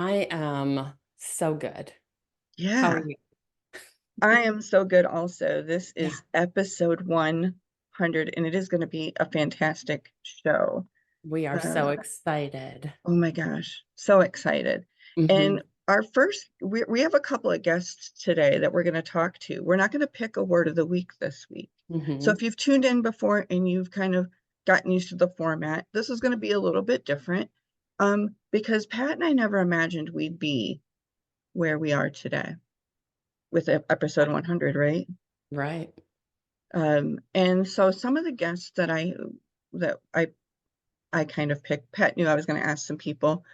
I am so good. How Yeah, are you? I am so good also. This Yeah, is episode 100, and it is going to be a fantastic show. we are Uh, so excited. oh my gosh, so excited. Hmm. And our first, we have a couple of guests today that we're going to talk to. We're not going to pick a word of the week this week. So Hmm. if you've tuned in before and you've kind of gotten used to the format, this is going to be a little bit different because Pat and I never imagined we'd be where we are today with episode 100, right? Right. And so some of the guests that I kind of picked, Pat knew I was going to ask some people.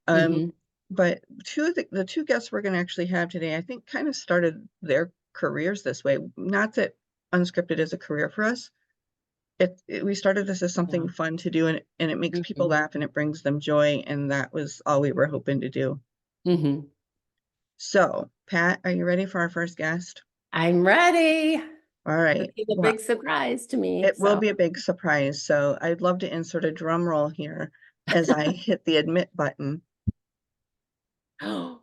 Um, Hmm. but two of the two guests we're going to actually have today, I think kind of started their careers this way. Not that unscripted is a career for us. We started this as something Yeah. fun to do, and it makes people Hmm. laugh and it brings them joy, and that was all we were hoping to do. Hmm. So, Pat, are you ready for our first guest? I'm ready. All This right. is a Well, big surprise to me. it will So, be a big surprise. So I'd love to insert a drum roll here as I hit the admit button. oh,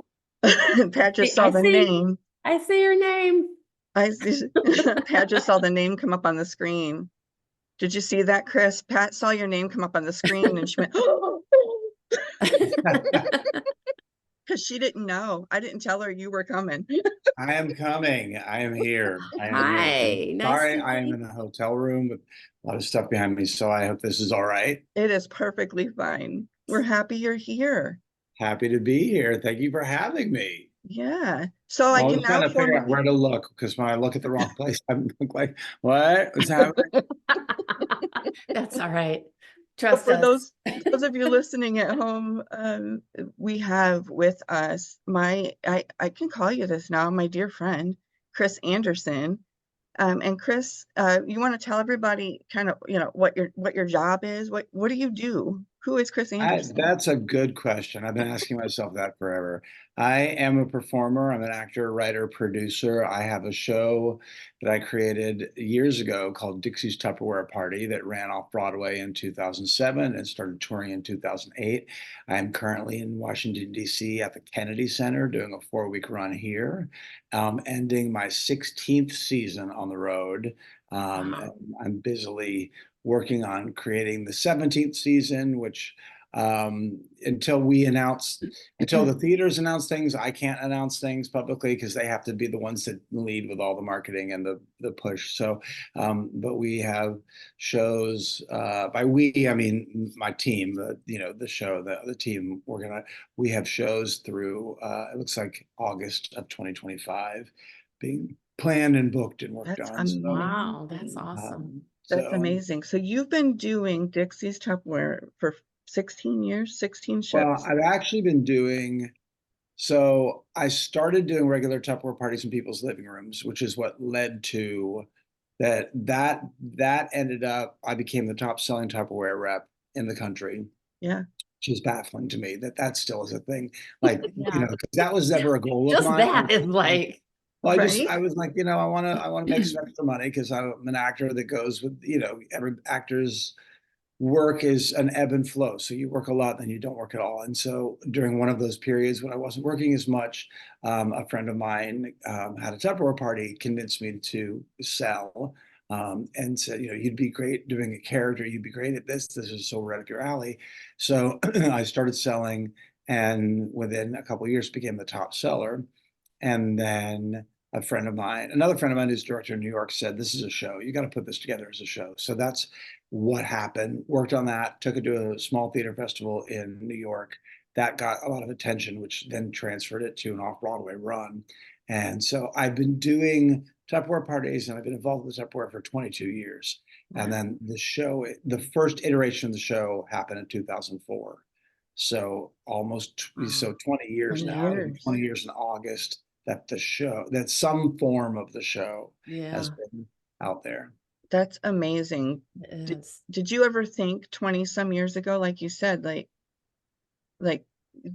Pat just saw I the see, name. I see your name. Pat just saw the name come up on the screen. Did you see that, Kris? Pat saw your name come up on the screen and she went, oh, because she didn't know. I didn't tell her you were coming. I am coming. I am here. I am here. I'm Hi, nice sorry, to I am meet in a hotel room with a lot of stuff behind me, so I hope this is all right. It is perfectly fine. We're happy you're here. Happy to be here. Thank you for having me. Yeah. So I'm I can always trying now to figure out formally where to look because when I look at the wrong place, I'm like, what? What's happening? That's all right. But Trust for us. those of you listening at home, we have with us I can call you this now, my dear friend, Kris Anderson. And Kris, you want to tell everybody kind of, what your job is? What do you do? Who is Kris Anderson? That's a good question. I've been asking myself that forever. I am a performer. I'm an actor, writer, producer. I have a show that I created years ago called Dixie's Tupperware Party that ran off Broadway in 2007 and started touring in 2008. I'm currently in Washington, D.C. at the Kennedy Center doing a 4-week run here, ending my 16th season on the road. Wow. I'm busily working on creating the 17th season, which until the theaters announce things, I can't announce things publicly because they have to be the ones that lead with all the marketing and the push. So, but we have shows. By we, I mean my team. The show, the team. We have shows through. It looks like August of 2025, being planned and booked and worked That's on. So. Wow, that's amazing. awesome. That's So amazing. So you've been doing Dixie's Tupperware for 16 years, 16 Well, shows. I've actually been doing, so I started doing regular Tupperware parties in people's living rooms, which is what led to that ended up, I became the top selling Tupperware rep in the country, Yeah. which is baffling to me that that still is a thing. Like, Yeah. 'cause that was never a goal of Just mine. that is like, Well, Right? I was like, I want to make some extra money because I'm an actor that goes with, every actor's work is an ebb and flow. So you work a lot, then you don't work at all. And so during one of those periods when I wasn't working as much, a friend of mine had a Tupperware party, convinced me to sell, and said, you'd be great doing a character. You'd be great at this. This is so right up your alley. So I started selling, and within a couple of years became the top seller. And then another friend of mine who's director in New York said, this is a show. You got to put this together as a show. So that's what happened. Worked on that, took it to a small theater festival in New York. That got a lot of attention, which then transferred it to an off-Broadway run. And so I've been doing Tupperware parties and I've been involved with Tupperware for 22 years. And then the first iteration of the show happened in 2004. So wow, 20 years 20 now, it'll be years. 20 years in August that some form of the show has yeah, been out there. That's amazing. it Did, is. did you ever think 20 some years ago, like you said, like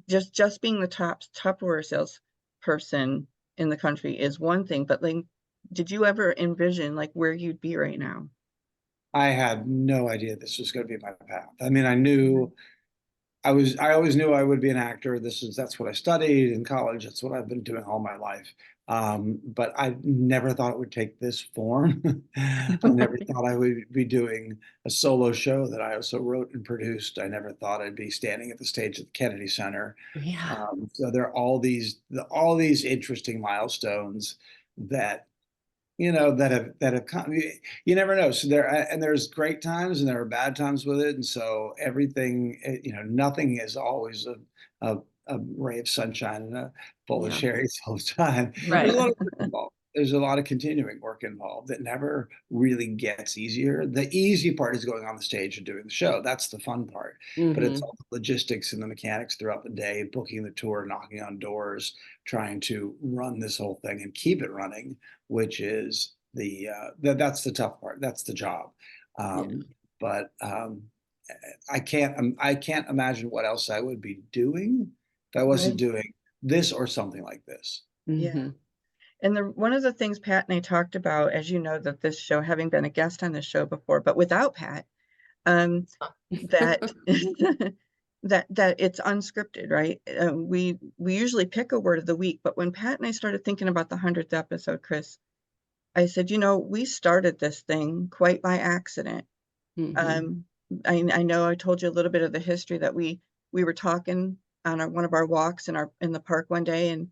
just being the top Tupperware salesperson in the country is one thing, but like, did you ever envision like where you'd be right now? I had no idea this was going to be my path. I mean, I Yeah. knew I always knew I would be an actor. That's what I studied in college. That's what I've been doing all my life. But I never thought it would take this form. I never thought I would be doing a solo show that I also wrote and produced. I never thought I'd be standing at the stage at the Kennedy Center. Yeah. So there are all these interesting milestones that that have come. You never know. So there's great times and there are bad times with it, and so everything, nothing is always a, a ray of sunshine and a bowl of Yeah. cherries all the time. Right. There's a lot of work involved. There's a lot of continuing work involved that never really gets easier. The easy part is going on the stage and doing the show. That's the fun part. But it's Mhm. all the logistics and the mechanics throughout the day, booking the tour, knocking on doors, trying to run this whole thing and keep it running, which is that's the tough part. That's the job. Yeah. But I can't imagine what else I would be doing if I wasn't Right. doing this or something like this. Yeah. Mhm. And one of the things Pat and I talked about, as you know, that this show, having been a guest on this show before, but without Pat, that that it's unscripted, right? We usually pick a word of the week, but when Pat and I started thinking about the 100th episode, Kris, I said, we started this thing quite by accident. Mhm. I know I told you a little bit of the history that we were talking on one of our walks in the park one day, and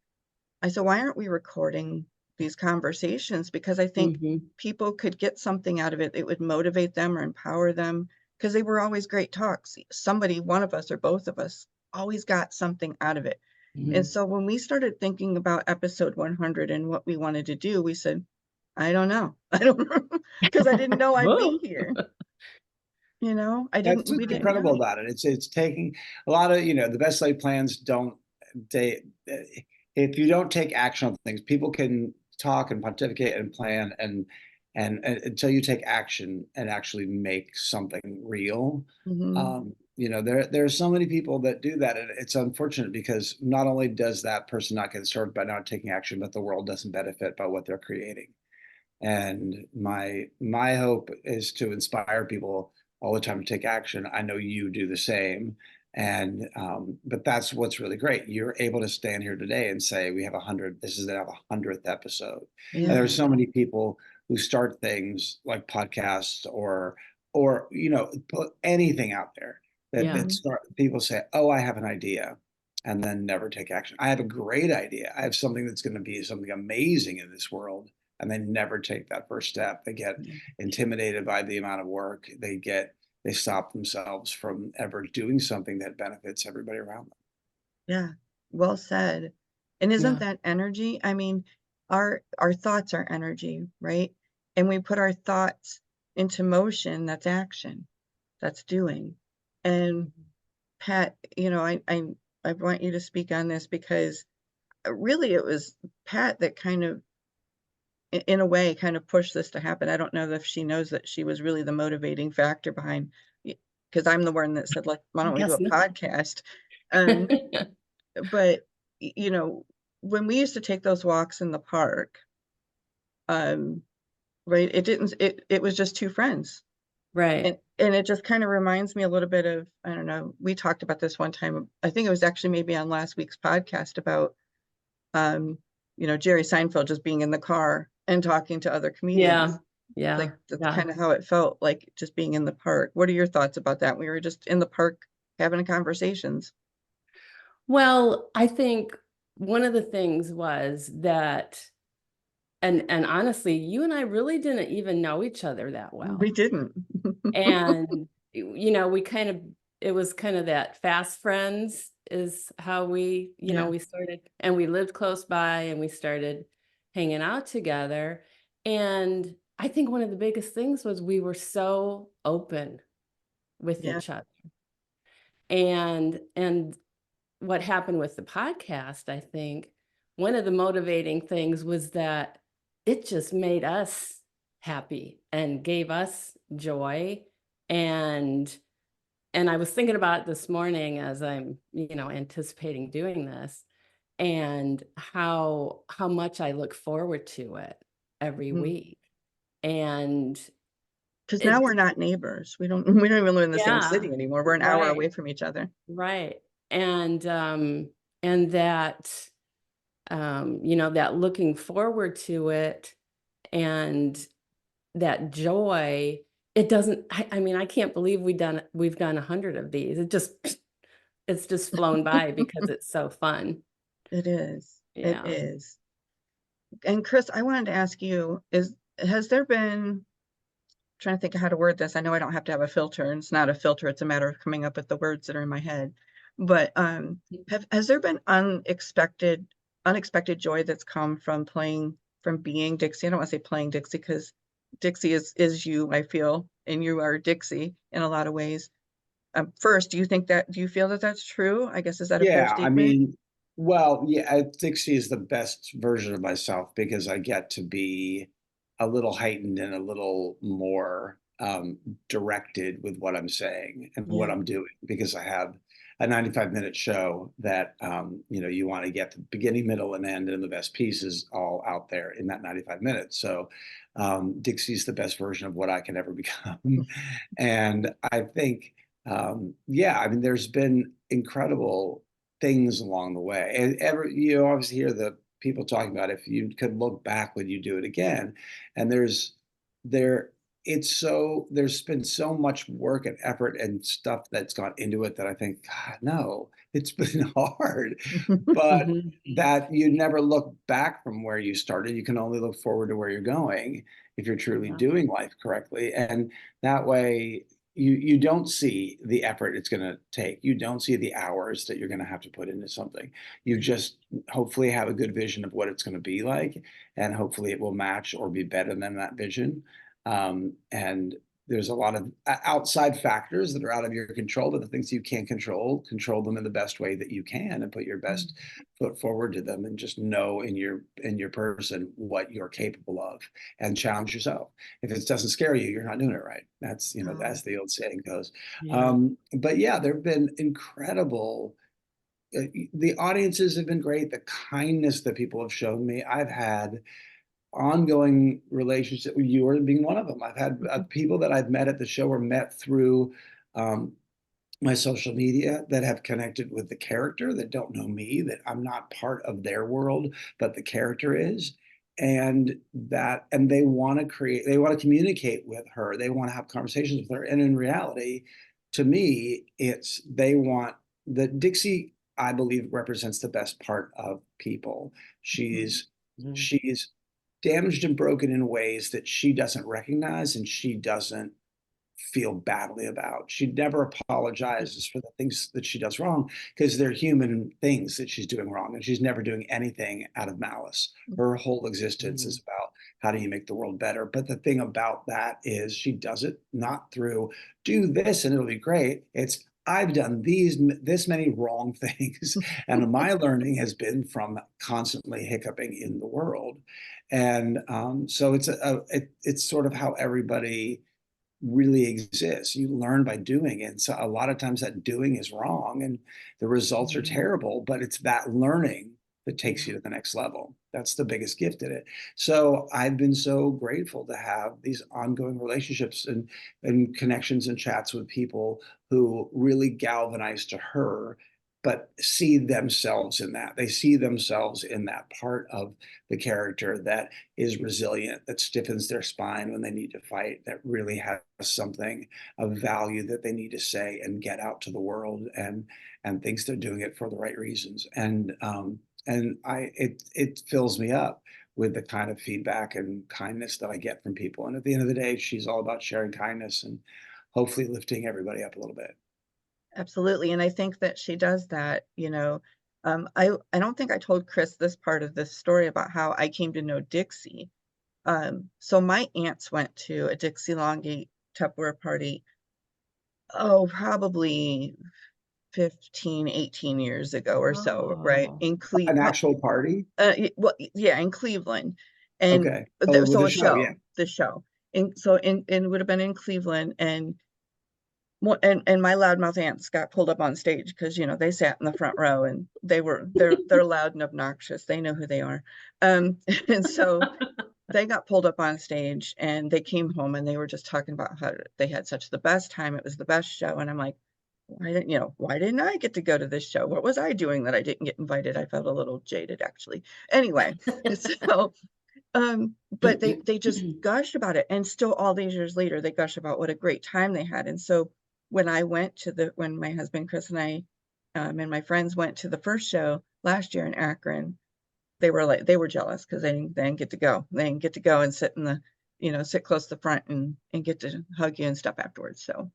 I said, why aren't we recording these conversations? Because I think Mhm. people could get something out of it. It would motivate them or empower them because they were always great talks. Somebody, one of us or both of us, always got something out of it. And Mhm. so when we started thinking about episode 100 and what we wanted to do, we said, I don't know. I don't know because I didn't know I'd be Whoa. here. That's We what's didn't incredible know. about it. It's taking a lot of, the best laid plans don't, they, if you don't take action on things, people can talk and pontificate and plan and until you take action and actually make something real. Mhm. There are so many people that do that, and it's unfortunate because not only does that person not get served by not taking action, but the world doesn't benefit by what they're creating. And my hope is to inspire people all the time to take action. I know you do the same. And but that's what's really great. You're able to stand here today and say we have 100. This is now the 100th episode. And Yeah. there's so many people who start things like podcasts or put anything out there that Yeah. Mhm. start. People say, "Oh, I have an idea," and then never take action. I have a great idea. I have something that's going to be something amazing in this world, and they never take that first step. They get Yeah. intimidated by the amount of work. They stop themselves from ever doing something that benefits everybody around them. Yeah. Well said. And isn't Yeah. that energy? I mean, our thoughts are energy, right? And we put our thoughts into motion, that's action, that's doing. And Pat, I want you to speak on this because really it was Pat that kind of in a way kind of pushed this to happen. I don't know if she knows that she was really the motivating factor behind, because I'm the one that said, like, why I don't we do guess a not. podcast? Um, but when we used to take those walks in the park, um, right, it was just two friends. Right. And it just kind of reminds me a little bit of, I don't know, we talked about this one time. I think it was actually maybe on last week's podcast about um, Jerry Seinfeld just being in the car and talking to other Yeah. comedians. Yeah. Like that's Yeah. kind of how it felt, like just being in the park. What are your thoughts about that? We were just in the park having conversations. Well, I think one of the things was that, and honestly, you and I really didn't even know each other that We well. didn't. And we kind of, it was kind of that fast friends is how Yeah. we started, and we lived close by and we started hanging out together. And I think one of the biggest things was we were so open with Yeah. each other. And what happened with the podcast, I think one of the motivating things was that it just made us happy and gave us joy. And I was thinking about it this morning as I'm, anticipating doing this, and how much I look forward to it every Mhm. week. And Because now we're not neighbors. We don't even live in the same Yeah, city anymore. We're an hour right, away from each other. right. And that, you know, that looking forward to it and that joy, it doesn't, I mean, I can't believe we've done 100 of these. It's just flown by because it's so fun. It is. It Yeah. is. And Kris, I wanted to ask you, has there been, trying to think of how to word this. I know I don't have to have a filter, and it's not a filter, it's a matter of coming up with the words that are in my head. But has there been unexpected joy that's come from being Dixie? I don't want to say playing Dixie, because Dixie is you, I feel, and you are Dixie in a lot of ways. First, do you feel that that's true? I guess, is that a fair Yeah, I statement? mean, well, yeah, I think she is the best version of myself because I get to be a little heightened and a little more directed with what I'm saying and what Yeah. I'm doing because I have a 95-minute show that you know, you want to get the beginning, middle, and end and the best pieces all out there in that 95 minutes. So Dixie's the best version of what I can ever become. And I think yeah, I mean, there's been incredible things along the way. And you obviously hear the people talking about if you could look back, would you do it again? And there, there's been so much work and effort and stuff that's gone into it that I think, God, no, it's been hard. But Mhm. that you never look back from where you started. You can only look forward to where you're going if you're truly Yeah. doing life correctly. And that way, you don't see the effort it's going to take. You don't see the hours that you're going to have to put into something. You just hopefully have a good vision of what it's going to be like, and hopefully it will match or be better than that vision. And there's a lot of outside factors that are out of your control, but the things you can't control them in the best way that you can, and put your best foot forward to them, and just know in your person what you're capable of, and challenge yourself. If it doesn't scare you, you're not doing it right. That's, you know, Oh, as the old saying goes. Yeah. But yeah, there have been incredible. The audiences have been great. The kindness that people have shown me. I've had ongoing relationship. You are being one of them. I've had people that I've met at the show or met through um, my social media that have connected with the character, that don't know me, that I'm not part of their world, but the character is. And they want to they want to communicate with her. They want to have conversations with her. And in reality, to me, it's they want that Dixie, I believe, represents the best part of people. She's Mhm. she's damaged and broken in ways that she doesn't recognize and she doesn't feel badly about. She never apologizes for the things that she does wrong because they're human things that she's doing wrong. And she's never doing anything out of malice. Her whole existence is Mhm. about how do you make the world better. But the thing about that is she does it not through do this and it'll be great. It's I've done this many wrong things. And my learning has been from constantly hiccuping in the world. And so it's sort of how everybody really exists. You learn by doing it. So a lot of times that doing is wrong and the results are Mhm. terrible, but it's that learning that takes you to the next level. That's the biggest gift in it. So I've been so grateful to have these ongoing relationships and connections and chats with people who really galvanize to her, but see themselves in that. They see themselves in that part of the character that is resilient, that stiffens their spine when they need to fight, that really has something of value that they need to say and get out to the world, and thinks they're doing it for the right reasons. And it fills me up with the kind of feedback and kindness that I get from people. And at the end of the day, she's all about sharing kindness and hopefully lifting everybody up a little bit. absolutely. And I think that she does that, you know. I don't think I told Kris this part of this story about how I came to know Dixie. So my aunts went to a Dixie Longate Tupperware party, oh, probably 15, 18 years ago or so, right? Oh. In An Cleveland. actual party? Well, yeah, in Cleveland. And Okay. Oh, with so the a show, yeah. show, the show. And so it would have been in Cleveland, and and my loudmouth aunts got pulled up on stage because, you know, they sat in the front row, and they're loud and obnoxious. They know who they are. And so they got pulled up on stage and they came home and they were just talking about how they had such the best time. It was the best show. And I'm like, why didn't I get to go to this show? What was I doing that I didn't get invited? I felt a little jaded, actually. Anyway, so but they just gushed about it, and still all these years later they gush about what a great time they had. And so when my husband Kris and I and my friends went to the first show last year in Akron, they were jealous because they didn't get to go. They didn't get to go and sit in the, sit close to the front and get to hug you and stuff afterwards. So,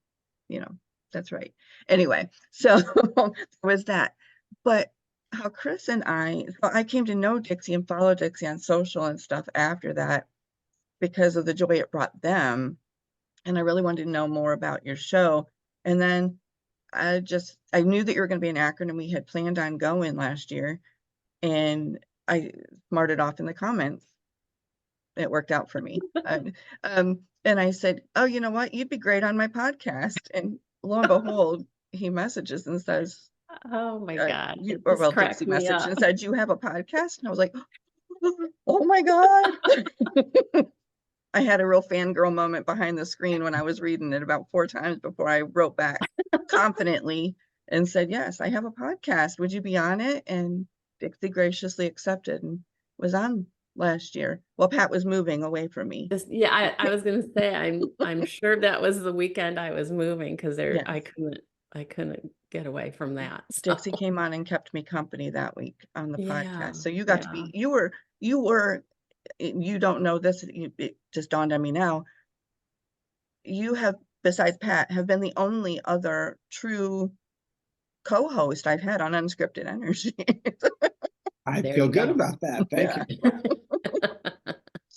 that's right. Anyway, so was that. But how Kris and I came to know Dixie and follow Dixie on social and stuff after that because of the joy it brought them. And I really wanted to know more about your show. And then I knew that you were going to be in Akron, and we had planned on going last year. And I smarted off in the comments. It worked out for me. And I said, oh, you know what? You'd be great on my podcast. And lo and behold, he messages and says, Oh my God. Dixie messaged and said, you have a podcast? And I was like, oh my God. I had a real fangirl moment behind the screen when I was reading it about 4 times before I wrote back confidently and said, yes, I have a podcast. Would you be on it? And Dixie graciously accepted and was on last year. Well, Pat was moving away from me. I was going to say, I'm sure that was the weekend I was moving because Yes. I couldn't get away from that. Dixie came on and kept me company that week on the podcast. So you got to be, you were, you don't know this, it just dawned on me now. You have, besides Pat, have been the only other true co-host I've had on Unscripted Energy. I feel good about that. Thank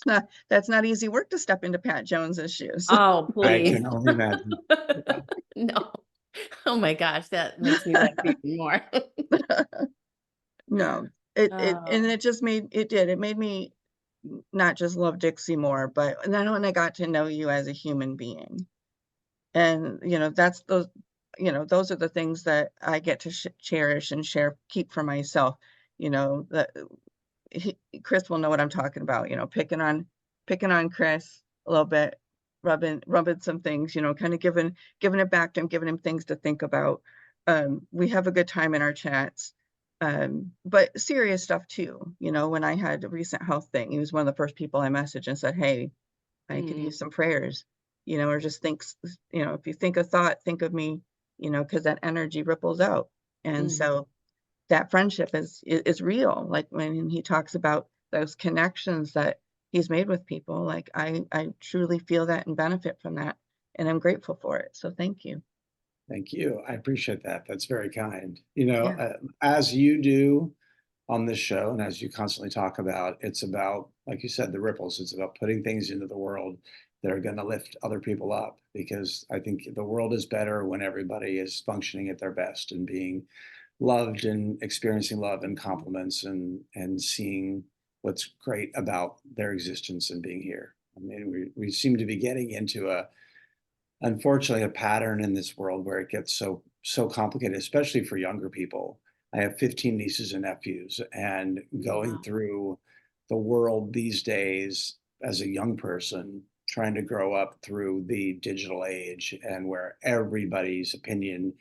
you. That's not easy work to step into Pat Jones's shoes. Oh, please. I can only imagine. No. Oh my gosh, that makes me like even more. No, and it made me not just love Dixie more, but then when I got to know you as a human being. And, that's those are the things that I get to cherish and keep for myself. That Kris will know what I'm talking about, picking on Kris a little bit, rubbing some things, kind of giving it back to him, giving him things to think about. We have a good time in our chats. But serious stuff too. When I had a recent health thing, he was one of the first people I messaged and said, hey, I could use some prayers, or just thinks, if you think a thought, think of me, because that energy ripples out. And so that friendship is real. Like when he talks about those connections that he's made with people, like I truly feel that and benefit from that. And I'm grateful for it. So thank you. Thank you. I appreciate that. That's very kind. Yeah. As you do on this show, and as you constantly talk about, it's about, like you said, the ripples. It's about putting things into the world that are going to lift other people up, because I think the world is better when everybody is functioning at their best and being loved and experiencing love and compliments and seeing what's great about their existence and being here. I mean, we seem to be getting into unfortunately, a pattern in this world where it gets so complicated, especially for younger people. I have 15 nieces and nephews, and going through the world these days as a young person, trying to grow up through the digital age, and where everybody's opinion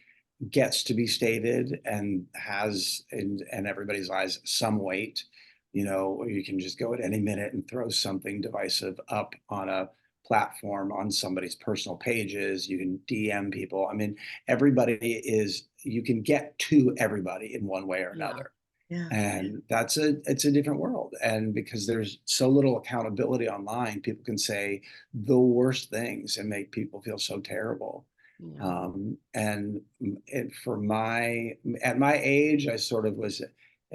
gets to be stated and has in everybody's eyes some weight. You can just go at any minute and throw something divisive up on a platform, on somebody's personal pages. You can DM people. I mean, you can get to everybody in one way or another. Yeah. And it's a different world. And because there's so little accountability online, people can say the worst things and make people feel so terrible. Yeah. And at my age, I sort of was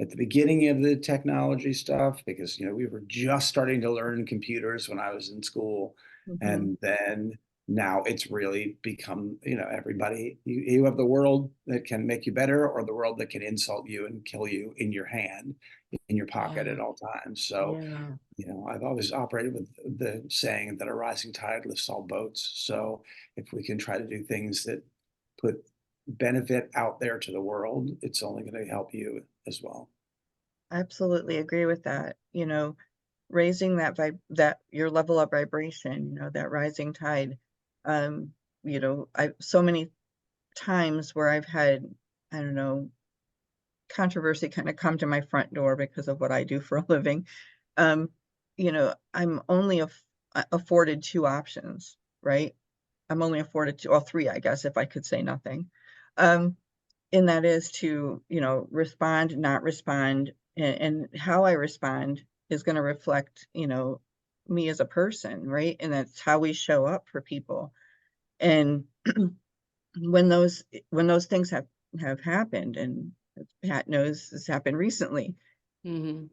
at the beginning of the technology stuff, because we were just starting to learn computers when I was in school. And then now it's really become, everybody, you have the world that can make you better, or the world that can insult you and kill you in your hand, in your pocket at all times. So, I've always operated with the saying that a rising tide lifts all boats. So if we can try to do things that put benefit out there to the world, it's only going to help you as well. Absolutely agree with that. raising that your level of vibration, you know, that rising tide. You know, so many times where I've had, I don't know, controversy kind of come to my front door because of what I do for a living. Um, you know, I'm only afforded two options, right? I'm only afforded two, or three, I guess, if I could say nothing. Um, and that is to, you know, respond, not respond, and how I respond is going to reflect, you know, me as a person, right? And that's how we show up for people. And when those things have happened, and Pat knows this happened recently, Mhm.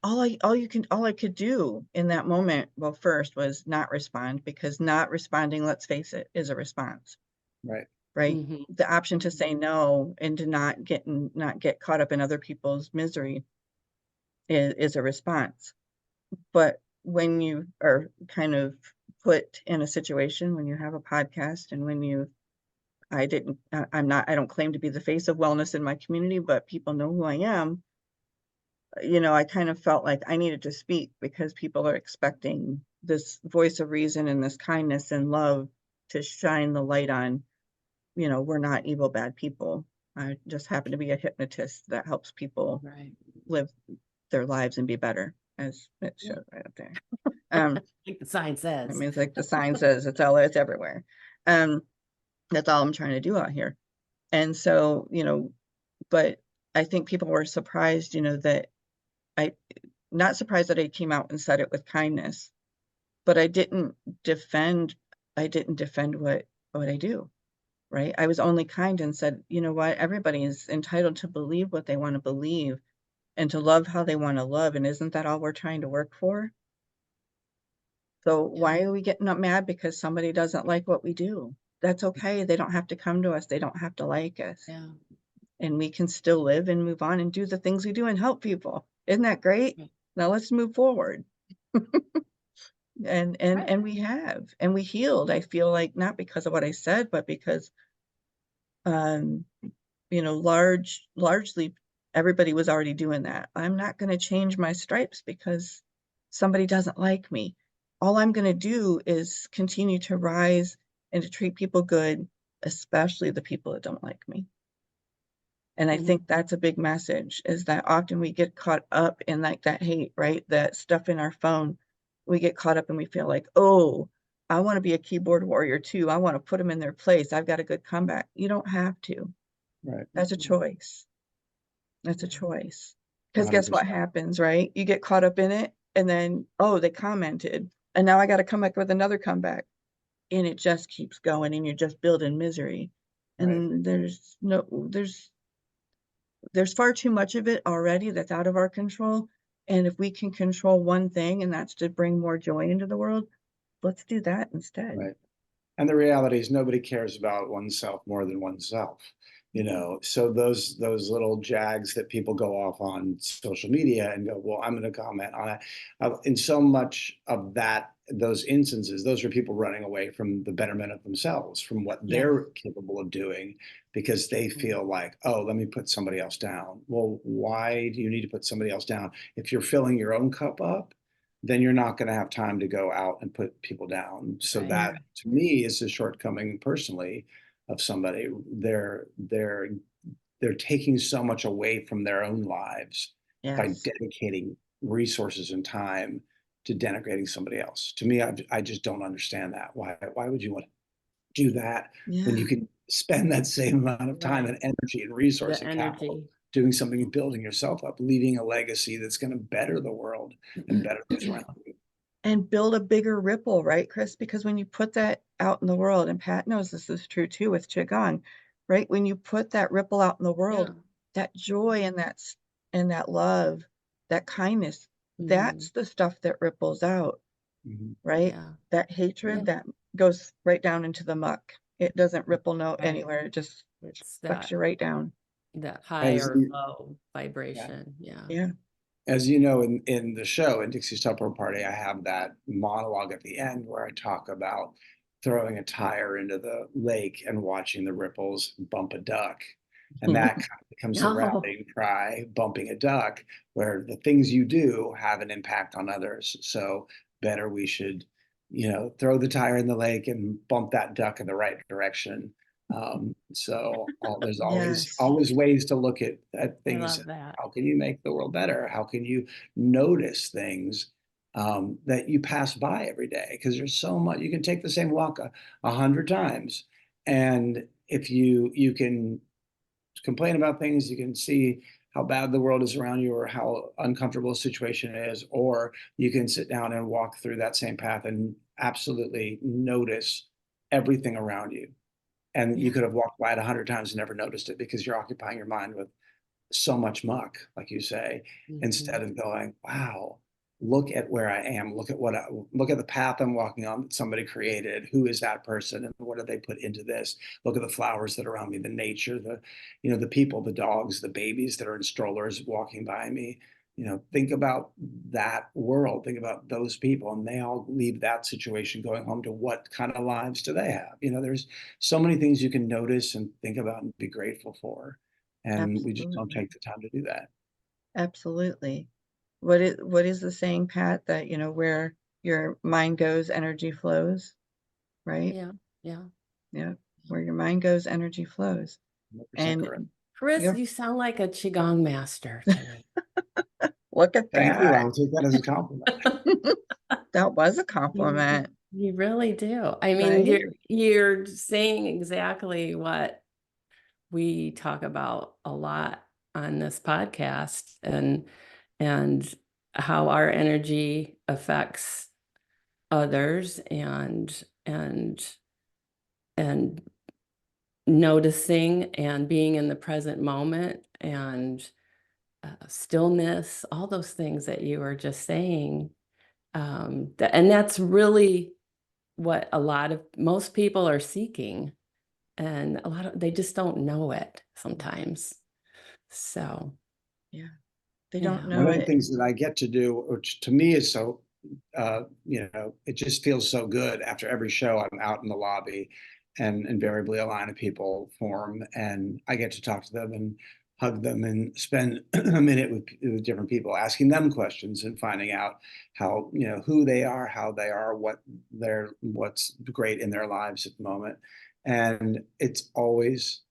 all I could do in that moment, well, first was not respond, because not responding, let's face it, is a response, Right. right? Mhm. The option to say no and to not get caught up in other people's misery is a response. But when you are kind of put in a situation, when you have a podcast, and when you I don't claim to be the face of wellness in my community, but people know who I am. You know, I kind of felt like I needed to speak because people are expecting this voice of reason and this kindness and love to shine the light on, you know, we're not evil, bad people. I just happen to be a hypnotist that helps people Right. live their lives and be better, as it Yeah. shows right up there. Um, Like the sign I says. mean, it's like the sign says, it's everywhere. Um, that's all I'm trying to do out here. And so, you know, but I think people were surprised, you know, that I, not surprised that I came out and said it with kindness, but defend, I didn't defend what I do, right? I was only kind and said, you know what, everybody is entitled to believe what they want to believe and to love how they want to love. And isn't that all we're trying to work for? So Yeah. why are we getting up mad because somebody doesn't like what we do? That's okay. They don't have to come to us. They don't have to like us. Yeah. And we can still live and move on and do the things we do and help people. Isn't that great? Right. Now let's move forward. Right. And we have, and we healed. I feel like not because of what I said, but because um, you know, largely everybody was already doing that. I'm not going to change my stripes because somebody doesn't like me. All I'm going to do is continue to rise and to treat people good, especially the people that don't like me. And I think Mhm. that's a big message, is that often we get caught up in like that hate, right? That stuff in our phone. We get caught up and we feel like, oh, I want to be a keyboard warrior too. I want to put them in their place. I've got a good comeback. You don't have to. Right. That's a Mhm. choice. That's a Yeah. choice. Because guess what 100%. happens, right? You get caught up in it and then, oh, they commented. And now I got to come back with another comeback. And it just keeps going and you're just building misery. Right. And there's far too much of it already that's out of our control. And if we can control one thing, and that's to bring more joy into the world, let's do that instead. Right. And the reality is nobody cares about oneself more than oneself, you know. So those little jags that people go off on social media and go, well, I'm going to comment on it. In so much of that, those instances, those are people running away from the betterment of themselves, from what Yeah. they're capable of doing, because they Mhm. feel like, oh, let me put somebody else down. Well, why do you need to put somebody else down? If you're filling your own cup up, then you're not going to have time to go out and put people down. So Right. that to me is a shortcoming personally of somebody. They're taking so much away from their own lives by Yes. dedicating resources and time to denigrating somebody else. To me, I just don't understand that. Why would you want to do that when you Yeah. can spend that same amount of time Right. and energy and resource The and capital energy. doing something and building yourself up, leaving a legacy that's going to better the world and better those around you. And build a bigger ripple, right, Kris? Because when you put that out in the world, and Pat knows this is true too with Qigong, right? When you put that ripple out in the world, Yeah. that joy and that love, that kindness, Mhm. that's the stuff that ripples out, Mhm. right? Yeah. That Yeah. hatred that goes right down into the muck. It doesn't ripple no Right. anywhere. It just It's sucks you right down. that high As or you, low yeah. vibration. Yeah. Yeah. As you know, in the show, in Dixie's Tupperware Party, I have that monologue at the end where I talk about throwing a tire into the lake and watching the ripples bump a duck. And that kind of becomes the No. rallying cry, bumping a duck, where the things you do have an impact on others. So better we should, throw the tire in the lake and bump that duck in the right direction. There's always Yes. always ways to look at I things. love that. How can you make the world better? How can you notice things that you pass by every day? Because there's so much. You can take the same walk 100 times, and if you can complain about things, you can see how bad the world is around you or how uncomfortable a situation is, or you can sit down and walk through that same path and absolutely notice everything around you. And you Yeah. could have walked by it 100 times and never noticed it because you're occupying your mind with so much muck, like you say, instead Mhm. of going, wow, look at where I am. Look at the path I'm walking on that somebody created. Who is that person and what did they put into this? Look at the flowers that are around me, the nature, the people, the dogs, the babies that are in strollers walking by me. Think about that world, think about those people, and they all leave that situation going home to what kind of lives do they have? There's so many things you can notice and think about and be grateful for. And we just don't Absolutely. take the time to do that. Absolutely. What is the saying, Pat, that, where your mind goes, energy flows, right? Yeah. Yeah. Yeah. Where your mind goes, energy flows. 100% And correct. Chris, you're you sound like a Qigong master to me. look at Thank you. that. I'll take that as a compliment. That was a You, compliment, you really do. I mean, right? you're saying exactly what we talk about a lot on this podcast, and how our energy affects others, and noticing and being in the present moment, and stillness, all those things that you were just saying. And that's really what most people are seeking. And they just don't know it sometimes. So, Yeah. They don't yeah. One know of the it. things that I get to do, which to me is so, it just feels so good after every show. I'm out in the lobby, and invariably a line of people form, and I get to talk to them and hug them and spend a minute with different people, asking them questions and finding out how, who they are, how they are, what's great in their lives at the moment. And it's always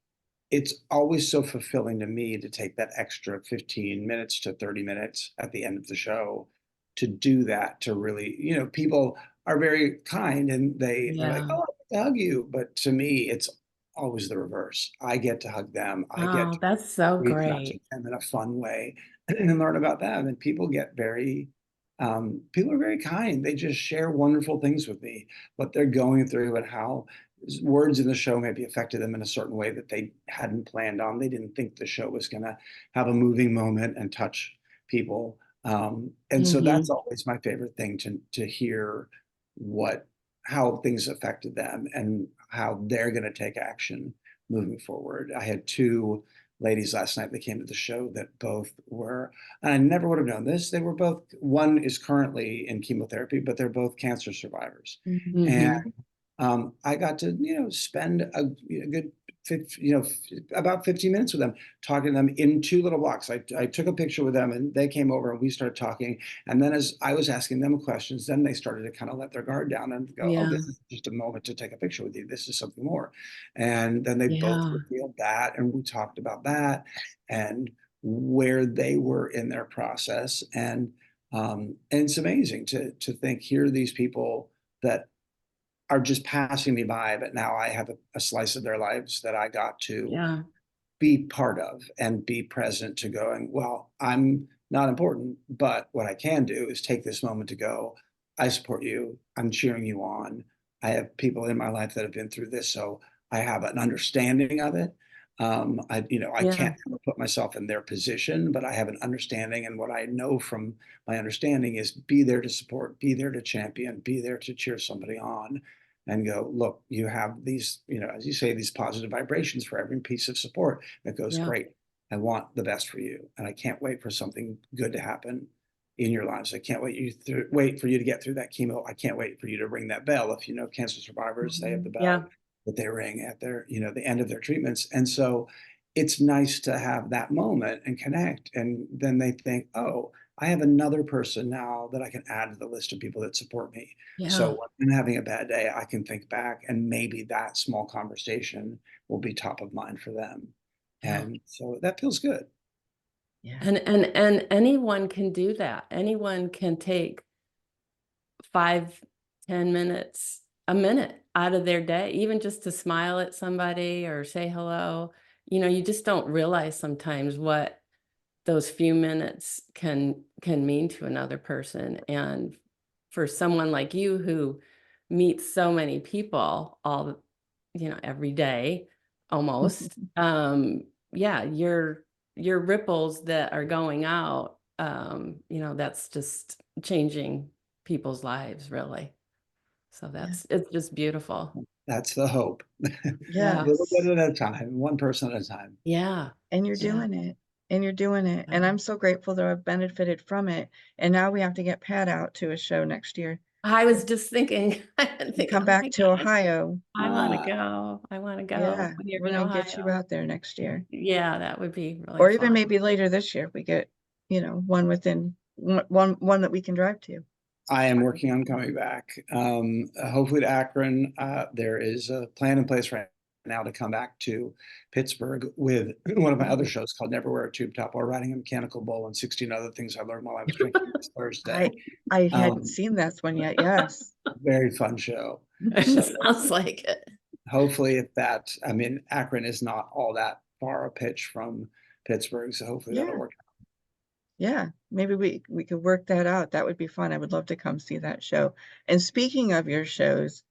so fulfilling to me to take that extra 15 minutes to 30 minutes at the end of the show to do that, to really, people are very kind and they are like, Yeah. oh, I get to hug you. But to me, it's always the reverse. I get to hug them. I get Oh, to that's so reach out to great. them in a fun way and learn about them. And people are very kind. They just share wonderful things with me, what they're going through and how words in the show maybe affected them in a certain way that they hadn't planned on. They didn't think the show was going to have a moving moment and touch people. And so Hmm. that's always my favorite thing to hear how things affected them and how they're going to take action moving forward. I had two ladies last night that came to the show that both were, and I never would have known this. They were both, one is currently in chemotherapy, but they're both cancer survivors. And Hmm. I got to, spend a good, about 15 minutes with them, talking to them in two little blocks. I took a picture with them and they came over and we started talking. And then as I was asking them questions, then they started to kind of let their guard down and go, oh, Yeah. this is just a moment to take a picture with you. This is something more. And then they both Yeah. revealed that. And we talked about that and where they were in their process. And it's amazing to think here are these people that are just passing me by, but now I have a slice of their lives that I got to Yeah. be part of and be present to going, well, I'm not important, but what I can do is take this moment to go, I support you. I'm cheering you on. I have people in my life that have been through this, so I have an understanding of it. I Yeah. can't ever put myself in their position, but I have an understanding. And what I know from my understanding is be there to support, be there to champion, be there to cheer somebody on and go, look, you have these, as you say, these positive vibrations for every piece of support that goes Yeah. great. I want the best for you. And I can't wait for something good to happen in your lives. I can't wait for you to get through that chemo. I can't wait for you to ring that bell. If you know cancer survivors, they have the Yeah. bell that they ring at the end of their treatments. And so it's nice to have that moment and connect. And then they think, oh, I have another person now that I can add to the list of people that support me. So Yeah. when I'm having a bad day, I can think back and maybe that small conversation will be top of mind for them. Yeah. And so that feels good. Yeah. And anyone can do that. Anyone can take 5, 10 minutes, a minute out of their day, even just to smile at somebody or say hello. You just don't realize sometimes what those few minutes can mean to another person. And for someone like you who meets so many people every day almost, yeah, your ripples that are going out, that's just changing people's lives, really. So Yeah. it's just beautiful. That's the hope. Yeah. Little bit Yes. at a time, one person at a time. Yeah. And you're Yeah. doing it. And you're doing it. And Yeah. I'm so grateful that I've benefited from it. And now we have to get Pat out to a show next year. I was just thinking, I You think, come oh my back to gosh, Ohio. I wanna go. I wanna go Yeah, when you're we're in gonna get you Ohio. out there next year. Yeah, that would be really Or even fun. maybe later this year, if we get, one within one that we can drive to. I am working on coming back. Hopefully to Akron. There is a plan in place right now to come back to Pittsburgh with one of my other shows called Never Wear a Tube Top while riding a mechanical bull and 16 other things I learned while I was drinking this Thursday. I hadn't Um, seen this one yet. Yes. Very fun show. It So sounds like it. hopefully if that, I mean, Akron is not all that far a pitch from Pittsburgh. So hopefully that'll Yeah. work. Yeah. Maybe we could work that out. That would be fun. I would love to come see that show. And speaking of your shows,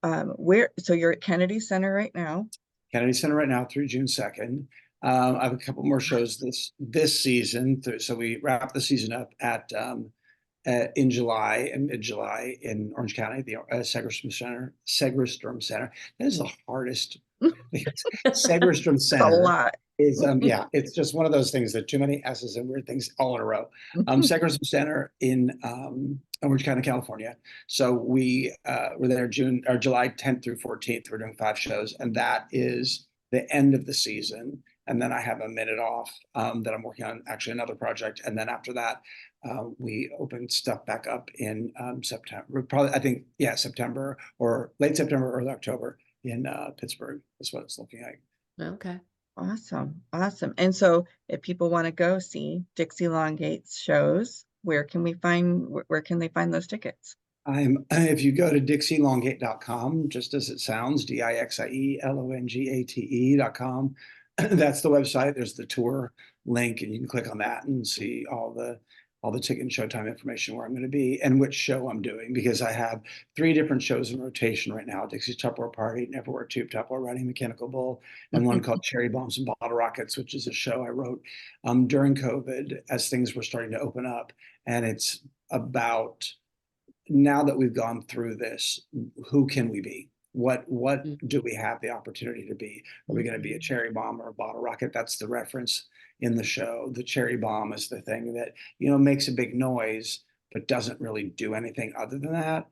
so you're at Kennedy Center right now. Kennedy Center right now through June 2nd. I have a couple more shows this season. So we wrap the season up in July and mid-July in Orange County, the Segerstrom Center. That is the hardest. Segerstrom It's a Center lot. is yeah, it's just one of those things that too many S's and weird things all in a row. Segerstrom Center in Orange County, California. So we were there July 10th through 14th. We're doing 5 shows, and that is the end of the season. And then I have a minute off that I'm working on actually another project. And then after that, we open stuff back up in September. Probably, I think, yeah, September or late September, early October in Pittsburgh is what it's looking like. Okay. Awesome. Awesome. And so if people want to go see Dixie Longate's shows, where can they find those tickets? If you go to dixielongate.com, just as it sounds, DIXIELONGATE.com, that's the website. There's the tour link, and you can click on that and see all the ticket and showtime information where I'm going to be and which show I'm doing, because I have 3 different shows in rotation right now: Dixie's Tupperware Party, Never Wear a Tube Top while riding a mechanical bull, and one called Cherry Bombs and Bottle Rockets, which is a show I wrote during COVID as things were starting to open up. And it's about, now that we've gone through this, who can we be? What do we have the opportunity to be? Are we going to be a cherry bomb or a bottle rocket? That's the reference in the show. The cherry bomb is the thing that, makes a big noise, but doesn't really do anything other than that.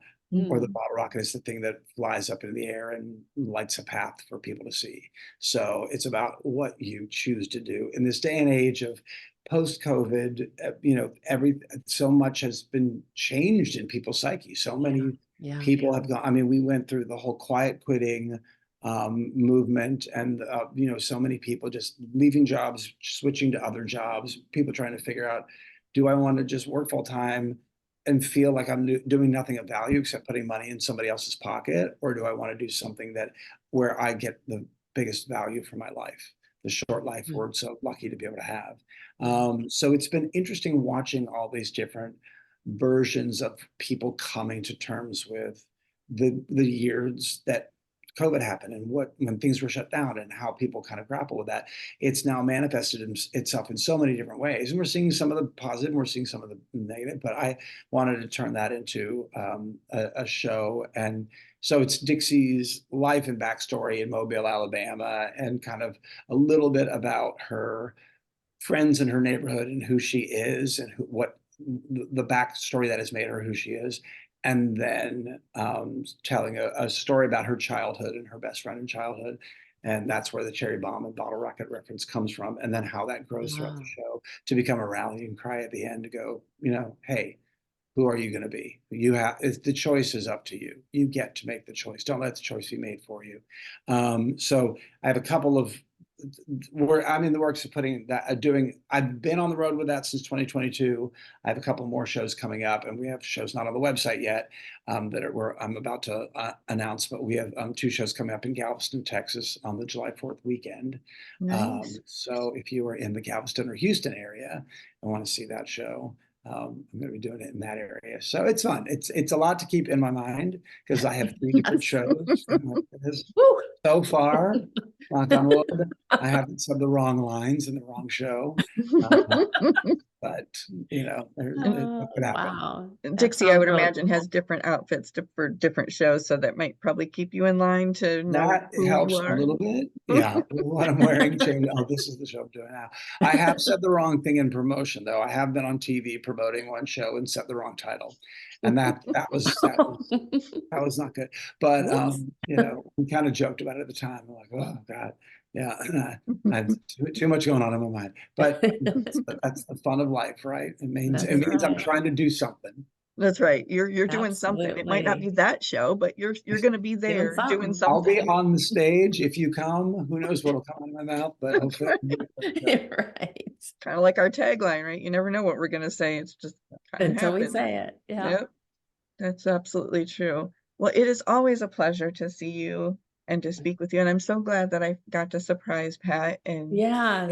Or the bottle rocket is the thing that flies up in the air and lights a path for people to see. So it's about what you choose to do in this day and age of post-COVID. So much has been changed in people's psyche. So many Yeah. people have gone. I mean, we went through the whole quiet quitting movement, and so many people just leaving jobs, switching to other jobs. People trying to figure out, do I want to just work full time and feel like I'm doing nothing of value except putting money in somebody else's pocket, or do I want to do something where I get the biggest value for my life, the short life we're so lucky to be able to have. So it's been interesting watching all these different versions of people coming to terms with the years that COVID happened and when things were shut down and how people kind of grapple with that. It's now manifested itself in so many different ways, and we're seeing some of the positive, and we're seeing some of the negative. But I wanted to turn that into a show, and so it's Dixie's life and backstory in Mobile, Alabama, and kind of a little bit about her friends in her neighborhood and who she is and what the backstory that has made her who she is. And then telling a story about her childhood and her best friend in childhood. And that's where the cherry bomb and bottle rocket reference comes from. And then how that grows throughout the Wow. show to become a rallying cry at the end to go, hey, who are you going to be? The choice is up to you. You get to make the choice. Don't let the choice be made for you. So I have a couple of, I'm in the works of putting that, I've been on the road with that since 2022. I have a couple more shows coming up, and we have shows not on the website yet I'm about to announce, but we have 2 shows coming up in Galveston, Texas on the July 4th weekend. Nice. So if you are in the Galveston or Houston area and want to see that show, I'm going to be doing it in that area. So it's fun. It's a lot to keep in my mind because I have 3 different shows. Woo! So far, knock on wood, I haven't said the wrong lines in the wrong show. But that could happen. Wow. Dixie, I would imagine, has different outfits for different shows, so that might probably keep you in line to know That who helps you a are. little bit. Yeah, what I'm wearing change. Oh, this is the show I'm doing now. I have said the wrong thing in promotion, though. I have been on TV promoting one show and said the wrong title, and that was not good. But we kind of joked about it at the time. I'm like, oh God, yeah, I have too much going on in my mind. But that's the fun of life, right? It means I'm trying to do something. That's right. You're doing something. It might not be that show, but you're going to be there doing something. I'll be on the stage if you come. Who knows what'll come out of my mouth, but hopefully. Right. Kind of like our tagline, right? You never know what we're going to say. It's just kind of until we say it. Yeah. Yep. That's absolutely true. Well, it is always a pleasure to see you and to speak with you. And I'm so glad that I got to surprise Pat and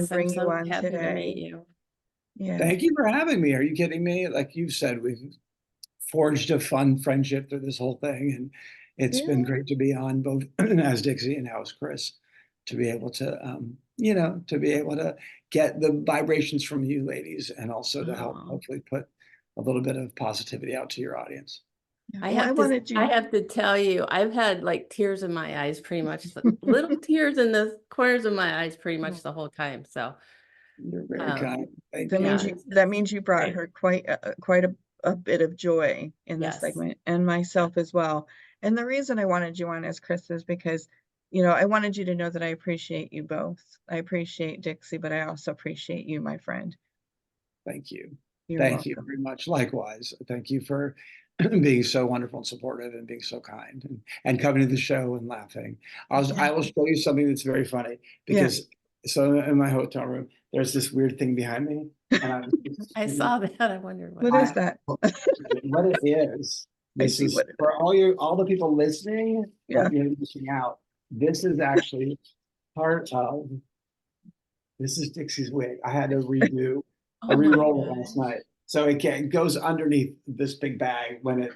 bring you on happy today. to meet you. Yeah. Thank you for having me. Are you kidding me? Like you said, we've forged a fun friendship through this whole thing, and it's been great to be on both as Dixie and now as Kris, to be able to get the vibrations from you ladies, and also to help hopefully put a little bit of positivity out to your audience. I have to tell you, I've had like tears in my eyes, pretty much little tears in the corners of my eyes, pretty much the whole time. So you're very kind. That means you brought her quite a bit of joy in this segment, and myself as well. And the reason I wanted you on as Kris is because, I wanted you to know that I appreciate you both. I appreciate Dixie, but I also appreciate you, my friend. Thank you. Thank you very much. Likewise. Thank you for being so wonderful and supportive and being so kind and coming to the show and laughing. I will show you something that's very funny because so in my hotel room, there's this weird thing behind me. And I saw that. I wondered what is that? What it is. This is for all the people listening. You're missing out. This is actually part of. This is Dixie's wig. I had to redo. I re-rolled it last night, so it goes underneath this big bag when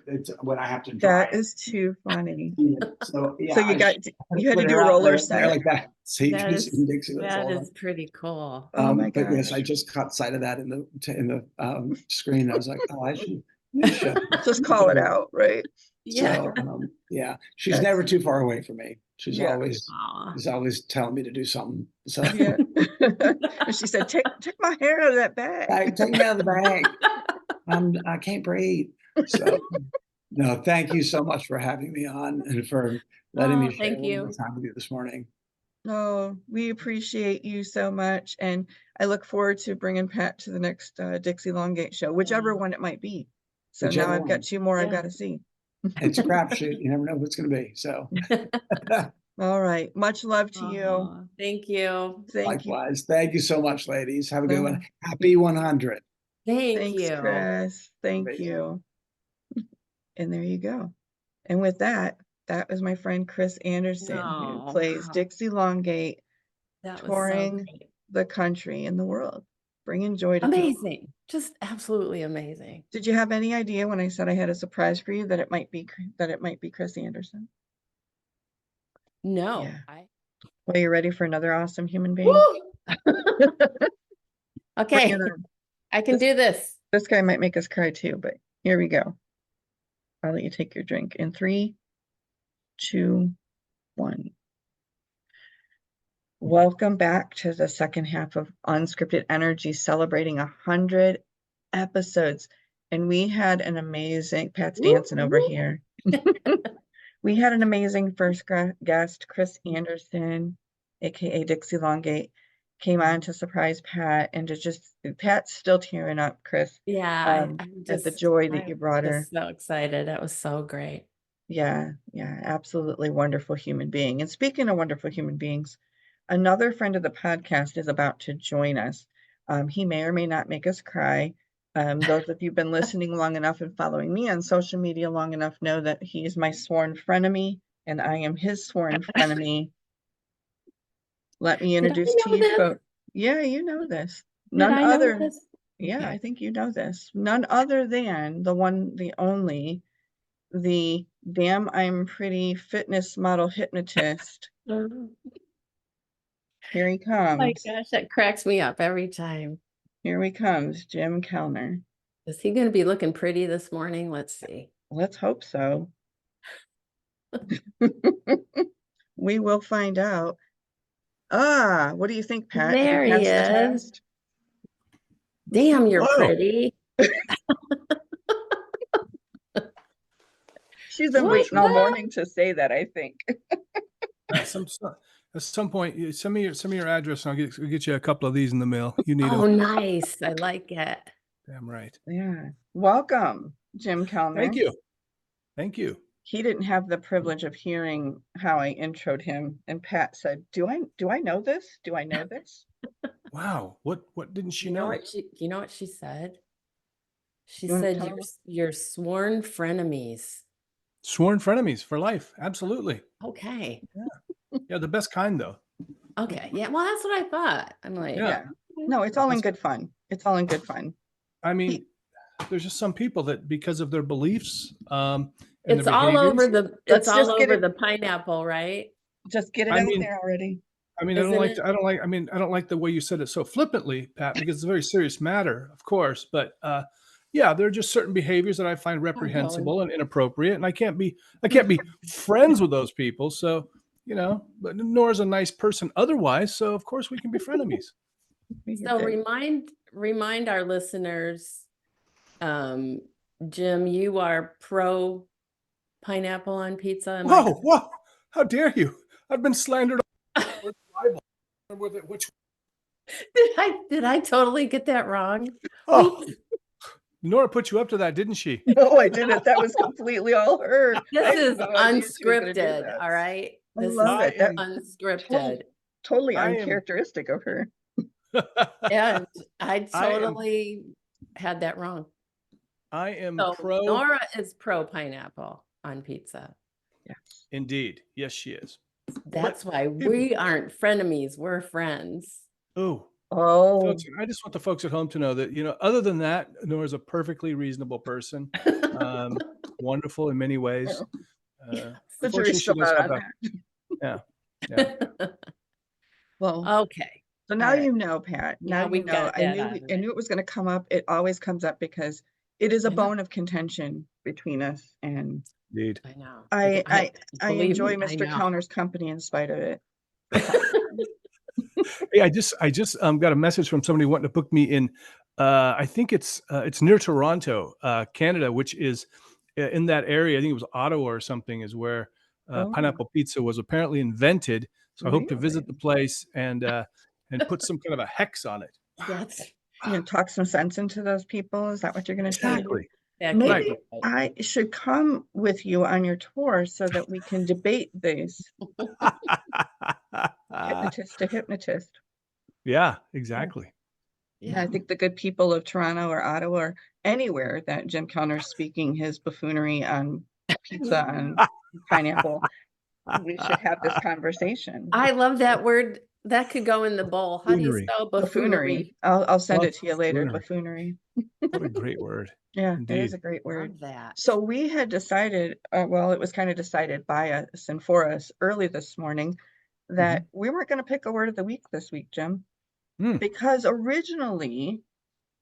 I have to dry. That is too funny. So yeah, so you had to do a roller set like that. So you can see Dixie. That is pretty cool. Oh my gosh. But yes, I just caught sight of that in the screen. I was like, oh, I should just call it out, right? Yeah. So she's never too far away from me. She's always telling me to do something. So she said, take my hair out of that bag. Take me out of the bag. I can't breathe. So no, thank you so much for having me on and for letting me share more time with you this morning. Oh, we appreciate you so much. And I look forward to bringing Pat to the next Dixie Longate show, whichever one it might be. So now I've got 2 more I've got to see. It's a crapshoot. You never know what it's going to be. So, all right. Much love to you. Thank you. Likewise. Thank you so much, ladies. Have a good one. Happy 100. Thanks, Kris. Thank you. And there you go. And with that was my friend Kris Anderson, who plays Dixie Longate, touring the country and the world, bringing joy to people. Just absolutely amazing. Did you have any idea when I said I had a surprise for you that it might be Kris Anderson? No. Yeah. Well, you ready for another awesome human being? Okay. I can do this. This guy might make us cry too, but here we go. I'll let you take your drink in 3, 2, 1. Welcome back to the second half of Unscripted Energy, celebrating 100 episodes. And we had an amazing, Pat's dancing over here. We had an amazing first guest, Kris Anderson. aka Dixie Longate, came on to surprise Pat, and Pat's still tearing up, Kris, Yeah, at the joy that I'm you brought her. just so excited. That was so great. Yeah, absolutely wonderful human being. And speaking of wonderful human beings, another friend of the podcast is about to join us. He may or may not make us cry. Those of you who've been listening long enough and following me on social media long enough know that he is my sworn frenemy, and I am his sworn frenemy. Let me Did I introduce to know you this? folks. Yeah, you know this. Did None I know other. this? Yeah, Okay. I think you know this. None other than the one, the only, the Damn I'm Pretty fitness model hypnotist. Oh Here he my comes. gosh, that cracks me up every time. Here he comes, Jim Kellner. Is he going to be looking pretty this morning? Let's see. Let's hope so. We will find out. What do you think, Pat? Did There he he pass the is. test? Damn, you're Whoa. pretty. She's been What's waiting all that? morning to say that, I think. At some point, send me your address, and I'll get you a couple of these in the mail. You need Oh, them. nice. I like it. Damn right. Yeah. Welcome, Jim Kellner. Thank you. Thank you. He didn't have the privilege of hearing how I introed him, and Pat said, "Do I know this? Do I know this?" Wow. What didn't she You know know? what she said? She You wanna said tell you're sworn frenemies. Sworn frenemies for life. Absolutely. Okay. Yeah, the best kind though. Okay. Yeah. Well, that's what I thought. I'm like, Yeah. No, it's all in good fun. It's all in good fun. I mean, there's just some people that because of their beliefs, and it's their all over behaviors, it's Let's all just get over it- the pineapple, right? Just get it I out mean- there already. I mean, Isn't it? I don't like the way you said it so flippantly, Pat, because it's a very serious matter, of course. But yeah, there are just certain behaviors that I find reprehensible and inappropriate, and I can't be friends with those people. So, but Nora's a nice person otherwise, so of course we can be frenemies. So remind our listeners, Jim, you are pro pineapple on pizza. Am I Whoa! How dare you? I've been slandered. With it, which did I totally get that wrong? oh, Nora put you up to that, didn't she? No, I didn't. That was completely all her. I This had is no idea she was gonna do unscripted, that. all right? I This love is it. That- unscripted. Totally I am- uncharacteristic of her. And I I am- totally had that wrong. I am So pro. Nora is pro pineapple on pizza. Indeed, yes, she is. That's why we aren't frenemies. We're friends. Oh, Oh, folks, I just want the folks at home to know that, other than that, Nora's a perfectly reasonable person, wonderful in many ways. the Unfortunately, jury's she still does out have on a, that. Well, Okay. so now all right. you know, Pat. Yeah, Now you we've know. got I that knew out of I knew it was going to come up. It always comes up because it is a I know. bone of contention between us, and indeed. I know. I believe enjoy me, I Mr. know. Kellner's company in spite of it. Hey, I just got a message from somebody wanting to book me in. I think it's near Toronto, Canada, which is in that area. I think it was Ottawa or something, is where Oh. pineapple pizza was apparently invented. So I hope to visit Really? the place and put some kind of a hex on it. That's You know, talk some sense into those people. Is that what you're going to do? Exactly. that could Maybe be right. I should come with you on your tour so that we can debate these hypnotist to hypnotist. Yeah, exactly. Yeah, I think the good people of Toronto or Ottawa or anywhere that Jim Kellner's speaking his buffoonery on pizza and pineapple, we should have this conversation. I love that word. That could go in the bowl. How do you Buffoonery. spell Buffoonery. buffoonery? I'll send it to you later. Buffoonery. Buffoonery. What a great word. Yeah, it Indeed. is a great word. Love that. So we had decided, well, it was kind of decided by us and for us early this morning that we weren't going to pick a word of the week this week, Jim, because originally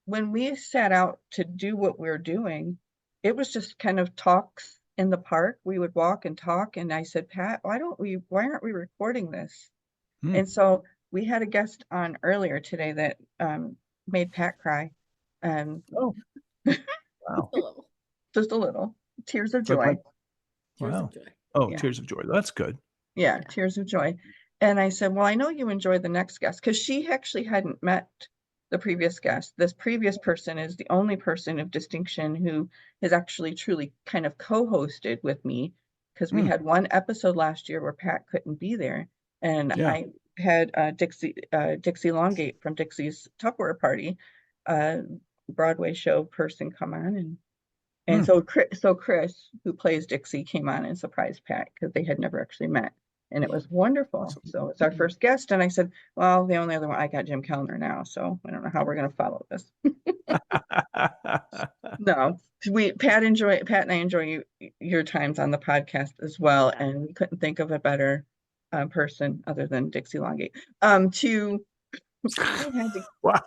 when we set out to do what we're doing, it was just kind of talks in the park. We would walk and talk. And I said, Pat, why aren't we recording this? And so we had a guest on earlier today that made Pat cry. Oh, wow. Just a little. Tears of joy. Like- Tears wow. of joy. Oh, Yeah. tears of joy. That's good. Yeah, tears of joy. And I said, well, I know you enjoy the next guest, because she actually hadn't met the previous guest. This previous person is the only person of distinction who has actually truly kind of co-hosted with me, because we had one episode last year where Pat couldn't be there. And Yeah. I had Dixie Longate from Dixie's Tupperware Party, Broadway show person, come on. And so Kris, who plays Dixie, came on and surprised Pat, because they had never actually met. And it was wonderful. Awesome. So it's our first guest. And I said, well, the only other one, I got Jim Kellner now. So I don't know how we're going to follow this. No, Pat and I enjoy your times on the podcast as well. And we couldn't think of a better person other than Dixie Longate. I had to, Wow.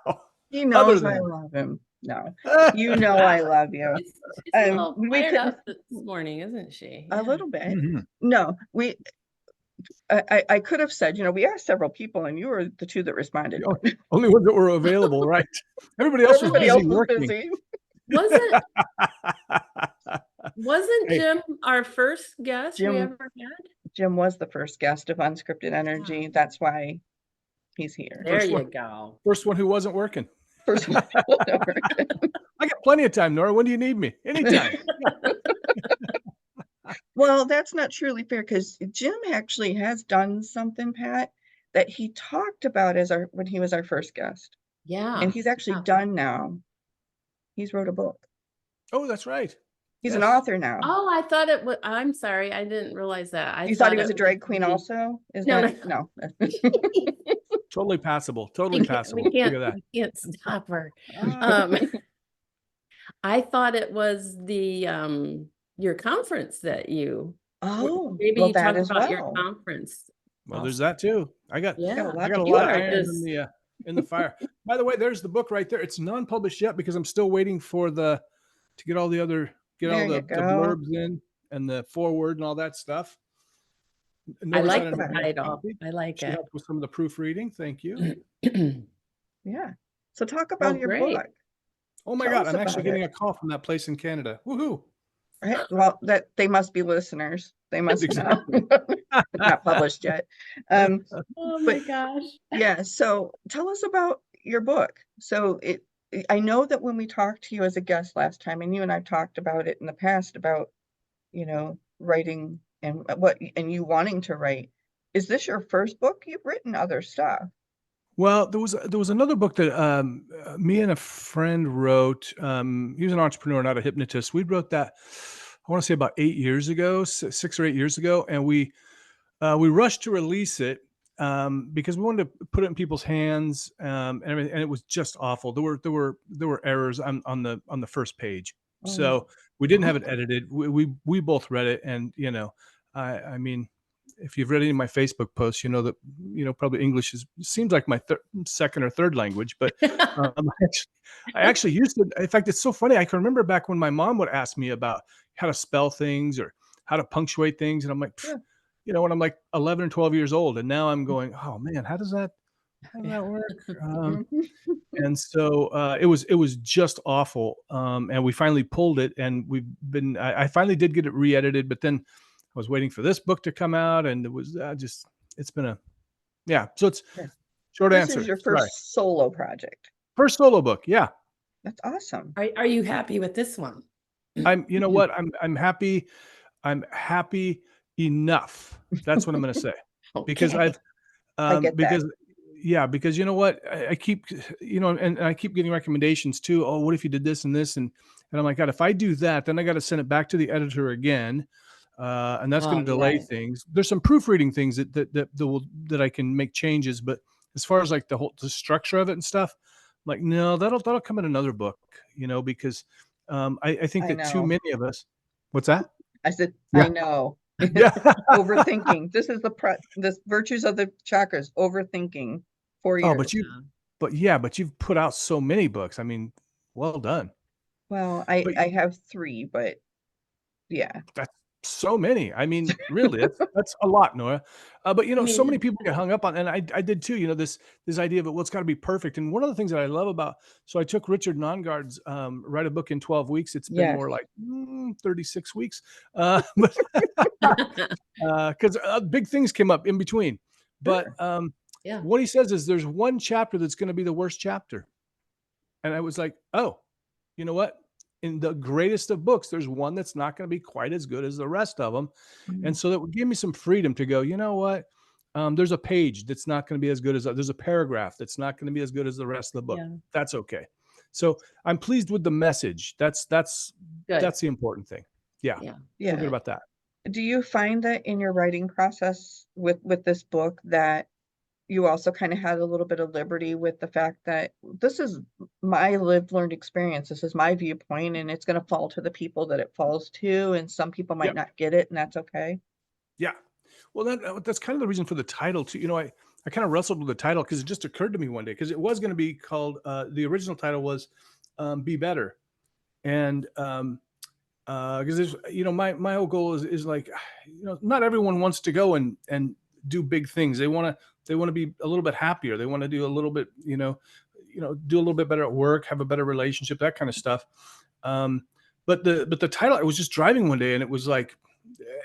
he knows Other I than. love him. No, you know I love you. She's a little we fired couldn't- up this morning, isn't she? A Yeah. little bit. Mhm. No, I could have said, we asked several people, and you were the two that responded. Oh, only ones that were available, right? Everybody else was Everybody busy else was working. busy. Wasn't Hey. Jim our first guest we Jim- ever had? Jim was the first guest of Unscripted Energy. Yeah. That's why he's here. There First you one. go. First one who wasn't working. First one. I got plenty of time, Nora. When do you need me? Anytime. Well, that's not truly fair, because Jim actually has done something, Pat, that he talked about when he was our first guest. Yeah. And he's actually yeah. done now. He's wrote a book. Oh, that's right. He's an Yes. author now. Oh, I thought it was. I'm sorry, I didn't realize that. You thought he was a drag was queen the- also? Is No, that no? Totally passable. Totally passable. We Look at that. can't stop her. I thought it was the your conference that you. Oh, Maybe well, you that talked as about your well. confers. Well, there's that too. I got Yeah. lot I got a to lot do. of You are irons just- in the fire. By the way, there's the book right there. It's non-published yet because I'm still waiting for to get all the other There you the go. blurbs in and the foreword and all that stuff. I Nora's like got the another title. copy. I like She it. helped with some of the proofreading. Thank you. Yeah. So talk about your great. book. Oh my Tell God, us I'm actually about getting it. a call from that place in Canada. Woohoo! Right? Well, that they must be listeners. They must Exactly. know. Not published yet. Oh my But- gosh. Yeah. So tell us about your book. So I know that when we talked to you as a guest last time, and you and I've talked about it in the past about, writing and you wanting to write. Is this your first book? You've written other stuff. Well, there was another book that me and a friend wrote. He was an entrepreneur, not a hypnotist. We wrote that, I want to say about 8 years ago, 6 or 8 years ago, and we rushed to release it because we wanted to put it in people's hands and everything, and it was just awful. There were errors on the first page, so we didn't have it edited. We both read it, and I mean, if you've read any of my Facebook posts, you know that probably English seems like my second or third language, but I actually used to. In fact, it's so funny. I can remember back when my mom would ask me about how to spell things or how to punctuate things, and I'm like, when I'm like 11 or 12 years old, and now I'm going, oh man, how does that work? And so it was just awful. And we finally pulled it, and I finally did get it re-edited, but then I was waiting for this book to come out, and it was it's been so it's short This answer. is your first solo project. First solo book. Yeah. That's awesome. Are you happy with this one? You know what? I'm happy. I'm happy enough. That's what I'm going to say. Because Okay. I get that. Because you know what? I keep, and I keep getting recommendations too. Oh, what if you did this and this? And I'm like, God, if I do that, then I got to send it back to the editor again. And that's going to delay right. things. There's some proofreading things that I can make changes, but as far as like the structure of it and stuff, I'm like, no, that'll come in another book, because I think I that too know. many of us. What's that? I said, Yeah. I know. Yeah. Overthinking. This is the virtues of the chakras. Overthinking. 4 years. But you've put out so many books. I mean, well done. Well, But- I have 3, but yeah. That's so many. I mean, really, that's a lot, Nora. But so many people get hung up on, and I did too. This idea of it. Well, it's got to be perfect. And one of the things that I love about, so I took Richard Nongard's write a book in 12 weeks. It's been Yes. more like 36 weeks, but because big things came up in between. But Yeah. what he says is there's one chapter that's going to be the worst chapter. And I was like, oh, you know what? In the greatest of books, there's one that's not going to be quite as good as the rest of them. And so that would give me some freedom to go, you know what? There's a page that's not going to be as good as, there's a paragraph that's not going to be as good as the rest of the book. Yeah. That's okay. So I'm pleased with the message. That's Good. the important thing. Yeah. Yeah. Feel good Yeah. about that. Do you find that in your writing process with this book that you also kind of had a little bit of liberty with the fact that this is my lived learned experience, this is my viewpoint, and it's going to fall to the people that it falls to, and some people might Yep. not get it, and that's okay? Yeah. Well, that's kind of the reason for the title too. You know, I kind of wrestled with the title because it just occurred to me one day, because it was going to be called, the original title was Be Better. And because you know, my whole goal is like, you know, not everyone wants to go and do big things. They want to be a little bit happier. They want to do a little bit, you know, do a little bit better at work, have a better relationship, that kind of stuff. But the title, I was just driving one day and it was like,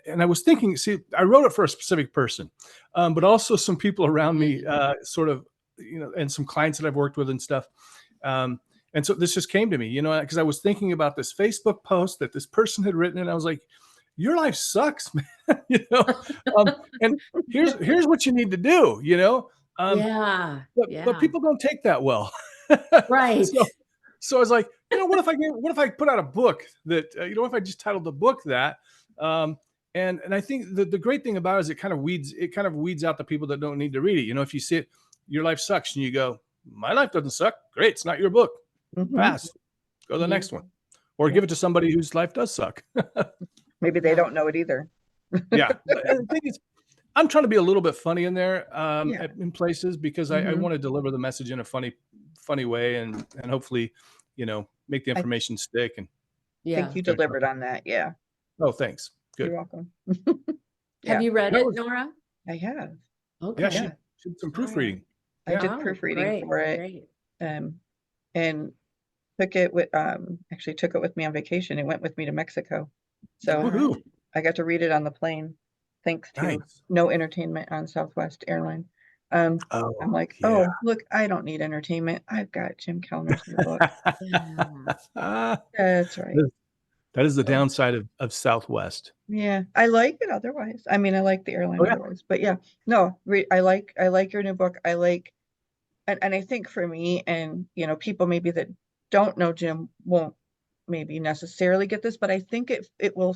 and I was thinking, see, I wrote it for a specific person, but also some people around me, sort of, you know, and some clients that I've worked with and stuff. And so this just came to me, you know, because I was thinking about this Facebook post that this person had written, and I was like, your life sucks, man. You know, and here's what you need to do, you know. Yeah. But people don't take that well. Right. So I was like, you know, what if I put out a book that, you know, if I just titled the book that, and I think the great thing about it is it kind of weeds out the people that don't need to read it. You know, if you see it, your life sucks, and you go, my life doesn't suck. Great, it's not your book. Mhm. Pass. Go to the next one, or give it to somebody whose life does suck. Maybe they Yeah. don't know it either. Yeah, and the thing is, I'm trying to be a little bit funny in there, Yeah. in places, because I Mhm. want to deliver the message in a funny way, and hopefully, you know, make the I information stick. And Yeah. think you delivered on that. Yeah. oh, thanks. Good. You're welcome. Have Yeah, you read That it, was- Nora? I have. Okay. Yeah, Yeah. she did some All right. proofreading. I Yeah. did Oh, proofreading great, for it. great. And took it with actually took it with me on vacation. It went with me to Mexico. So All Woohoo. right. I got to read it on the plane, thanks to Nice. no entertainment on Southwest Airline. I'm Oh, like, yeah. oh, look, I don't need entertainment. I've got Jim Kellner's new book. Yeah. That's right. That is the So, downside of Southwest. yeah, I like it otherwise. I mean, I like the airline Oh, yeah. otherwise, but yeah, no, I like your new book. I like, and I think for me, and you know, people maybe that don't know Jim won't maybe necessarily get this, but I think it will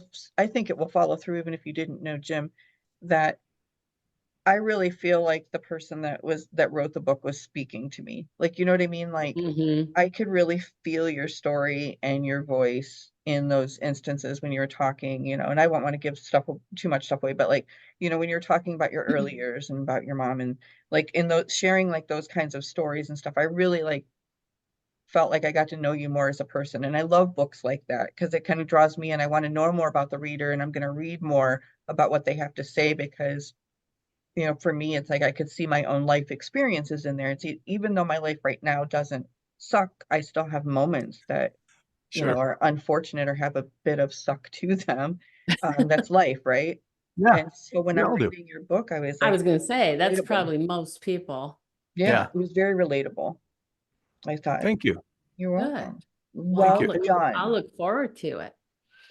follow through even if you didn't know Jim, that I really feel like the person that wrote the book was speaking to me. Like, you know what I mean? Like, Mhm. I could really feel your story and your voice in those instances when you were talking, you know, and I won't want to give too much stuff away, but like, you know, when you're talking about your early years and about your mom, and like in those sharing like those kinds of stories and stuff, I really like felt like I got to know you more as a person. And I love books like that because it kind of draws me in. I want to know more about the reader, and I'm going to read more about what they have to say, because you know, for me, it's like I could see my own life experiences in there. It's even though my life right now doesn't suck, I still have moments that, you know, Sure. are unfortunate or have a bit of suck to them. That's life, right? Yeah. And so when We I'm all do. reading your book, I was I like, was going to say that's relatable. probably most people. Yeah, Yeah. it was very relatable. I thought, Thank you. you're Good. welcome. Well, Well you. done. I'll look forward to it.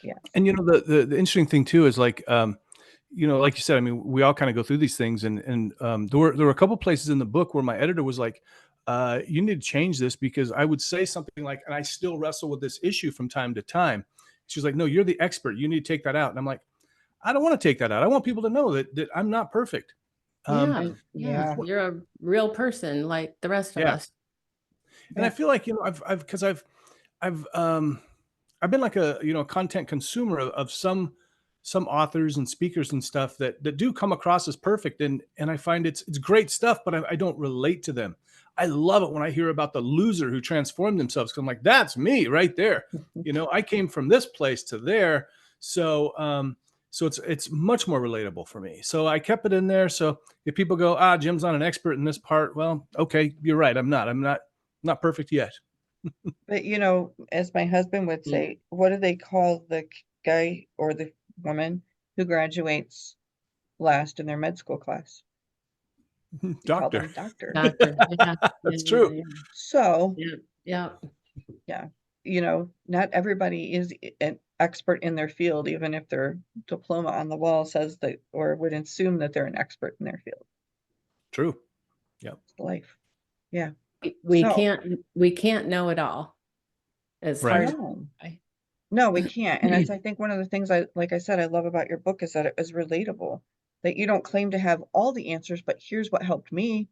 Yeah. And you know, the interesting thing too is like, you know, like you said, I mean, we all kind of go through these things, and there were a couple places in the book where my editor was like, you need to change this, because I would say something like, and I still wrestle with this issue from time to time. She was like, no, you're the expert. You need to take that out. And I'm like, I don't want to take that out. I want people to know that I'm not perfect. Yeah. Yeah. You're a real person like the rest of Yeah. us. And I feel like, you know, I've been like a, you know, content consumer of some authors and speakers and stuff that do come across as perfect, and I find it's great stuff, but I don't relate to them. I love it when I hear about the loser who transformed themselves, because I'm like, that's me right there. You know, I came from this place to there, so it's much more relatable for me. So I kept it in there. So if people go, Jim's not an expert in this part, well, okay, you're right. I'm not perfect yet. But you know, as my husband would say, what do they call the guy or the woman who graduates last in their med school class? We call Doctor. them doctor. Doctor. Yeah. That's yeah, true. yeah, So, yeah. yeah, not everybody is an expert in their field, even if their diploma on the wall says that, or would assume that they're an expert in their field. True. Yep. It's life. Yeah. We So- can't know it all. As Right. hard. No. I- No, we can't. And that's, I think, one of the things like I said, I love about your book is that it is relatable, that you don't claim to have all the answers, but here's what helped me.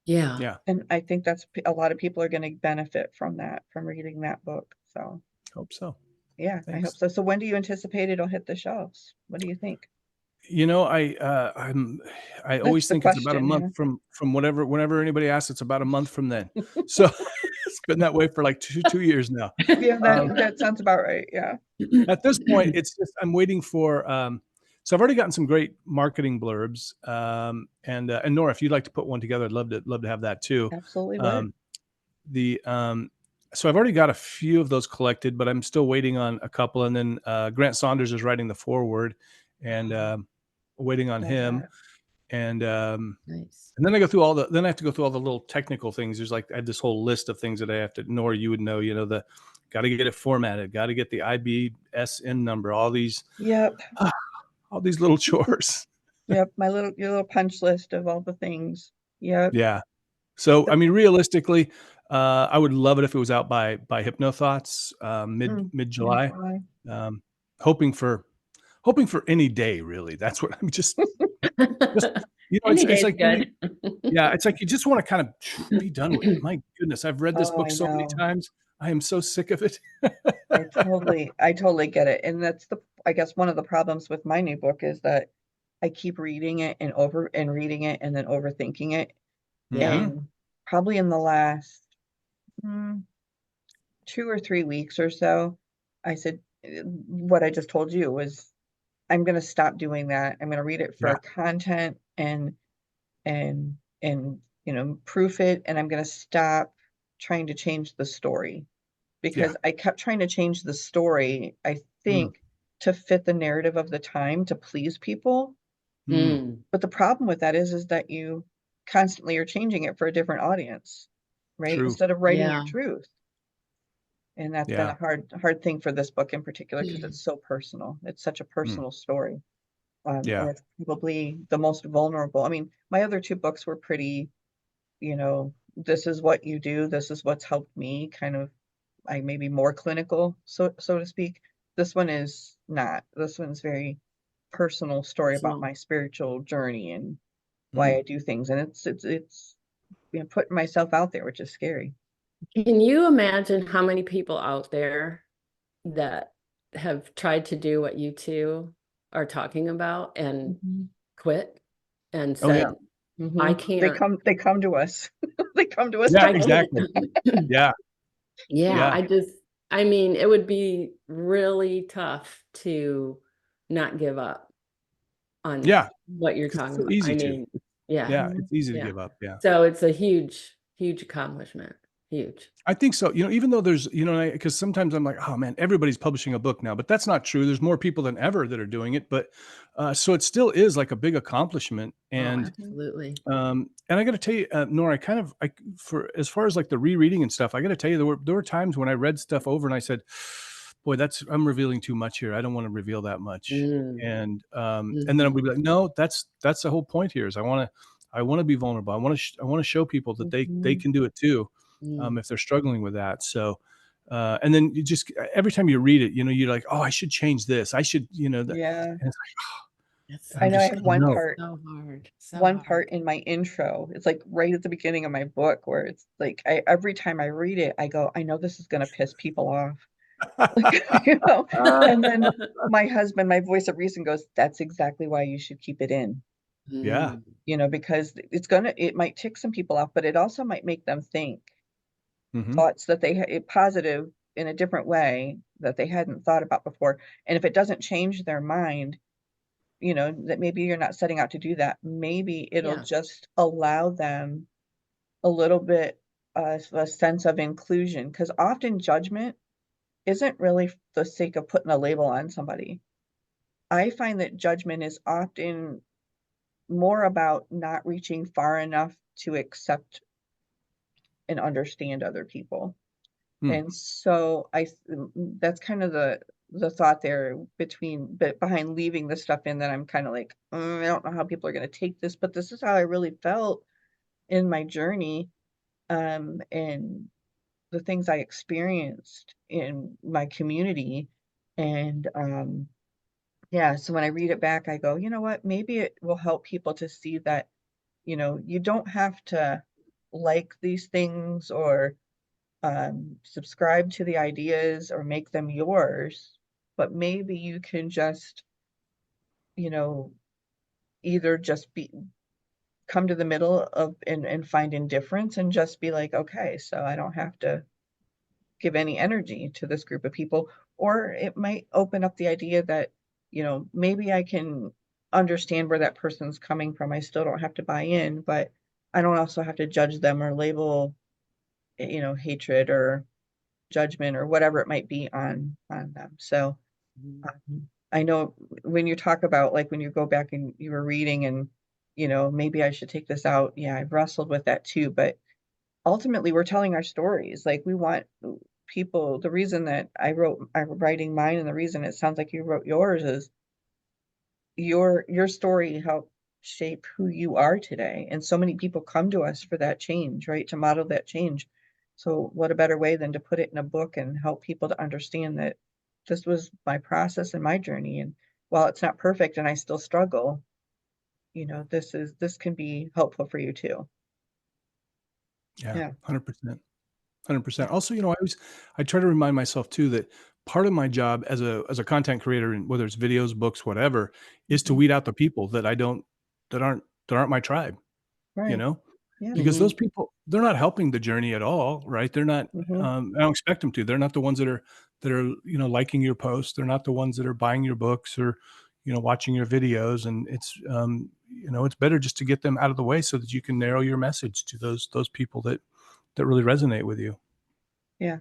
Yeah. Yeah. And I think that's a lot of people are going to benefit from that, from reading that book. So Hope so. yeah, I hope Thanks. so. So when do you anticipate it'll hit the shelves? What do you think? I always the think it's about a question, month from whenever anybody asks, it's about a month from then. So it's been that way for like two years now. Yeah, that sounds about right. Yeah. At this point, it's just I'm waiting for. So I've already gotten some great marketing blurbs, and Nora, if you'd like to put one together, I'd love to have that too. Absolutely. Would. So I've already got a few of those collected, but I'm still waiting on a couple. And then Grant Saunders is writing the foreword, and waiting on Love him. that. And Nice. and then I have to go through all the little technical things. There's like I have this whole list of things that I have to. Nora, you would know. The got to get it formatted, got to get the IBSN number, all these Yep. little chores. Yep. Your little punch list of all the things. Yep. Yeah. So I mean, realistically, I would love it if it was out by Hypnothoughts mid July. Hoping for any day, really. That's what I'm just Any it's day's like good. yeah, it's like you just want to kind of be done with it. My goodness, I've read this Oh, book I so many know. times. I am so sick of it. I totally get it. And that's I guess one of the problems with my new book is that I keep reading it and reading it and then overthinking it. Yeah. And probably in the last 2 or 3 weeks or so, I said what I just told you was I'm going to stop doing that. I'm going to read it for Yeah. content and proof it, and I'm going to stop trying to change the story, because I kept trying to change the story, I think, to fit the narrative of the time to please people. But the problem with that is that you constantly are changing it for a different audience, right? True. Instead of writing Yeah. your truth. And that's been a hard thing for this book in particular, because it's so personal. It's such a personal story. And it's probably the most vulnerable. I mean, my other 2 books were pretty, this is what you do, this is what's helped me, kind of, I maybe more clinical, so to speak. This one is not. This one's very personal story about my spiritual journey and why I do things. And it's putting myself out there, which is scary. Can you imagine how many people out there that have tried to do what you two are talking about and quit and Oh, yeah. said, I can't. They come to us. They come to us. Yeah, to exactly. Yeah. Yeah, I mean, it would be really tough to not give up on what you're 'Cause it's talking so about. easy I to. mean, yeah. Yeah, it's easy to Yeah. give up. Yeah. So it's a huge, huge accomplishment. Huge. I think so. Even though there's, because sometimes I'm like, oh man, everybody's publishing a book now, but that's not true. There's more people than ever that are doing it. But so it still is like a big accomplishment. And Absolutely. and I got to tell you, Nora, for as far as like the rereading and stuff, I got to tell you, there were times when I read stuff over and I said, boy, I'm revealing too much here. I don't want to reveal that much. And then I would be like, no, that's the whole point here is I want to be vulnerable. I want to show people that they can do it too. If they're struggling with that. So, and then you just, every time you read it, you're like, oh, I should change this. I should, Yeah. and it's like, I know I have one part. So hard. One part in my intro. It's like right at the beginning of my book where it's like every time I read it, I go, I know this is going to piss people off. And then my husband, my voice of reason, goes, that's exactly why you should keep it in. Yeah. Because it might tick some people off, but it also might make them think thoughts that they positive in a different way that they hadn't thought about before. And if it doesn't change their mind, that maybe you're not setting out to do that. Maybe it'll just allow them a little bit of a sense of inclusion, because often judgment isn't really for the sake of putting a label on somebody. I find that judgment is often more about not reaching far enough to accept and understand other people. And so that's kind of the thought there behind leaving the stuff in, that I'm kind of like, I don't know how people are going to take this, but this is how I really felt in my journey, and the things I experienced in my community. And yeah, so when I read it back, I go, you know what, maybe it will help people to see that, you don't have to like these things or subscribe to the ideas or make them yours, but maybe you can just, either just come to the middle of and find indifference and just be like, okay, so I don't have to give any energy to this group of people. Or it might open up the idea that, maybe I can understand where that person's coming from. I still don't have to buy in, but I don't also have to judge them or label, hatred or judgment or whatever it might be on them. So I know when you talk about, like, when you go back and you were reading and, maybe I should take this out. Yeah, I've wrestled with that too, but ultimately we're telling our stories. Like, we want people, the reason that I'm writing mine, and the reason it sounds like you wrote yours, is your story helped shape who you are today. And so many people come to us for that change, right? To model that change. So what a better way than to put it in a book and help people to understand that this was my process and my journey. And while it's not perfect and I still struggle, this can be helpful for you too. Yeah, Yeah. 100%. 100%. Also, I try to remind myself too that part of my job as a content creator, and whether it's videos, books, whatever, is to weed out the people that aren't my tribe, Right. Yeah. because those people, they're not helping the journey at all, right? They're not, Mhm. I don't expect them to. They're not the ones that are, liking your posts. They're not the ones that are buying your books or, watching your videos. And it's, it's better just to get them out of the way so that you can narrow your message to those people that really resonate with you. Yeah.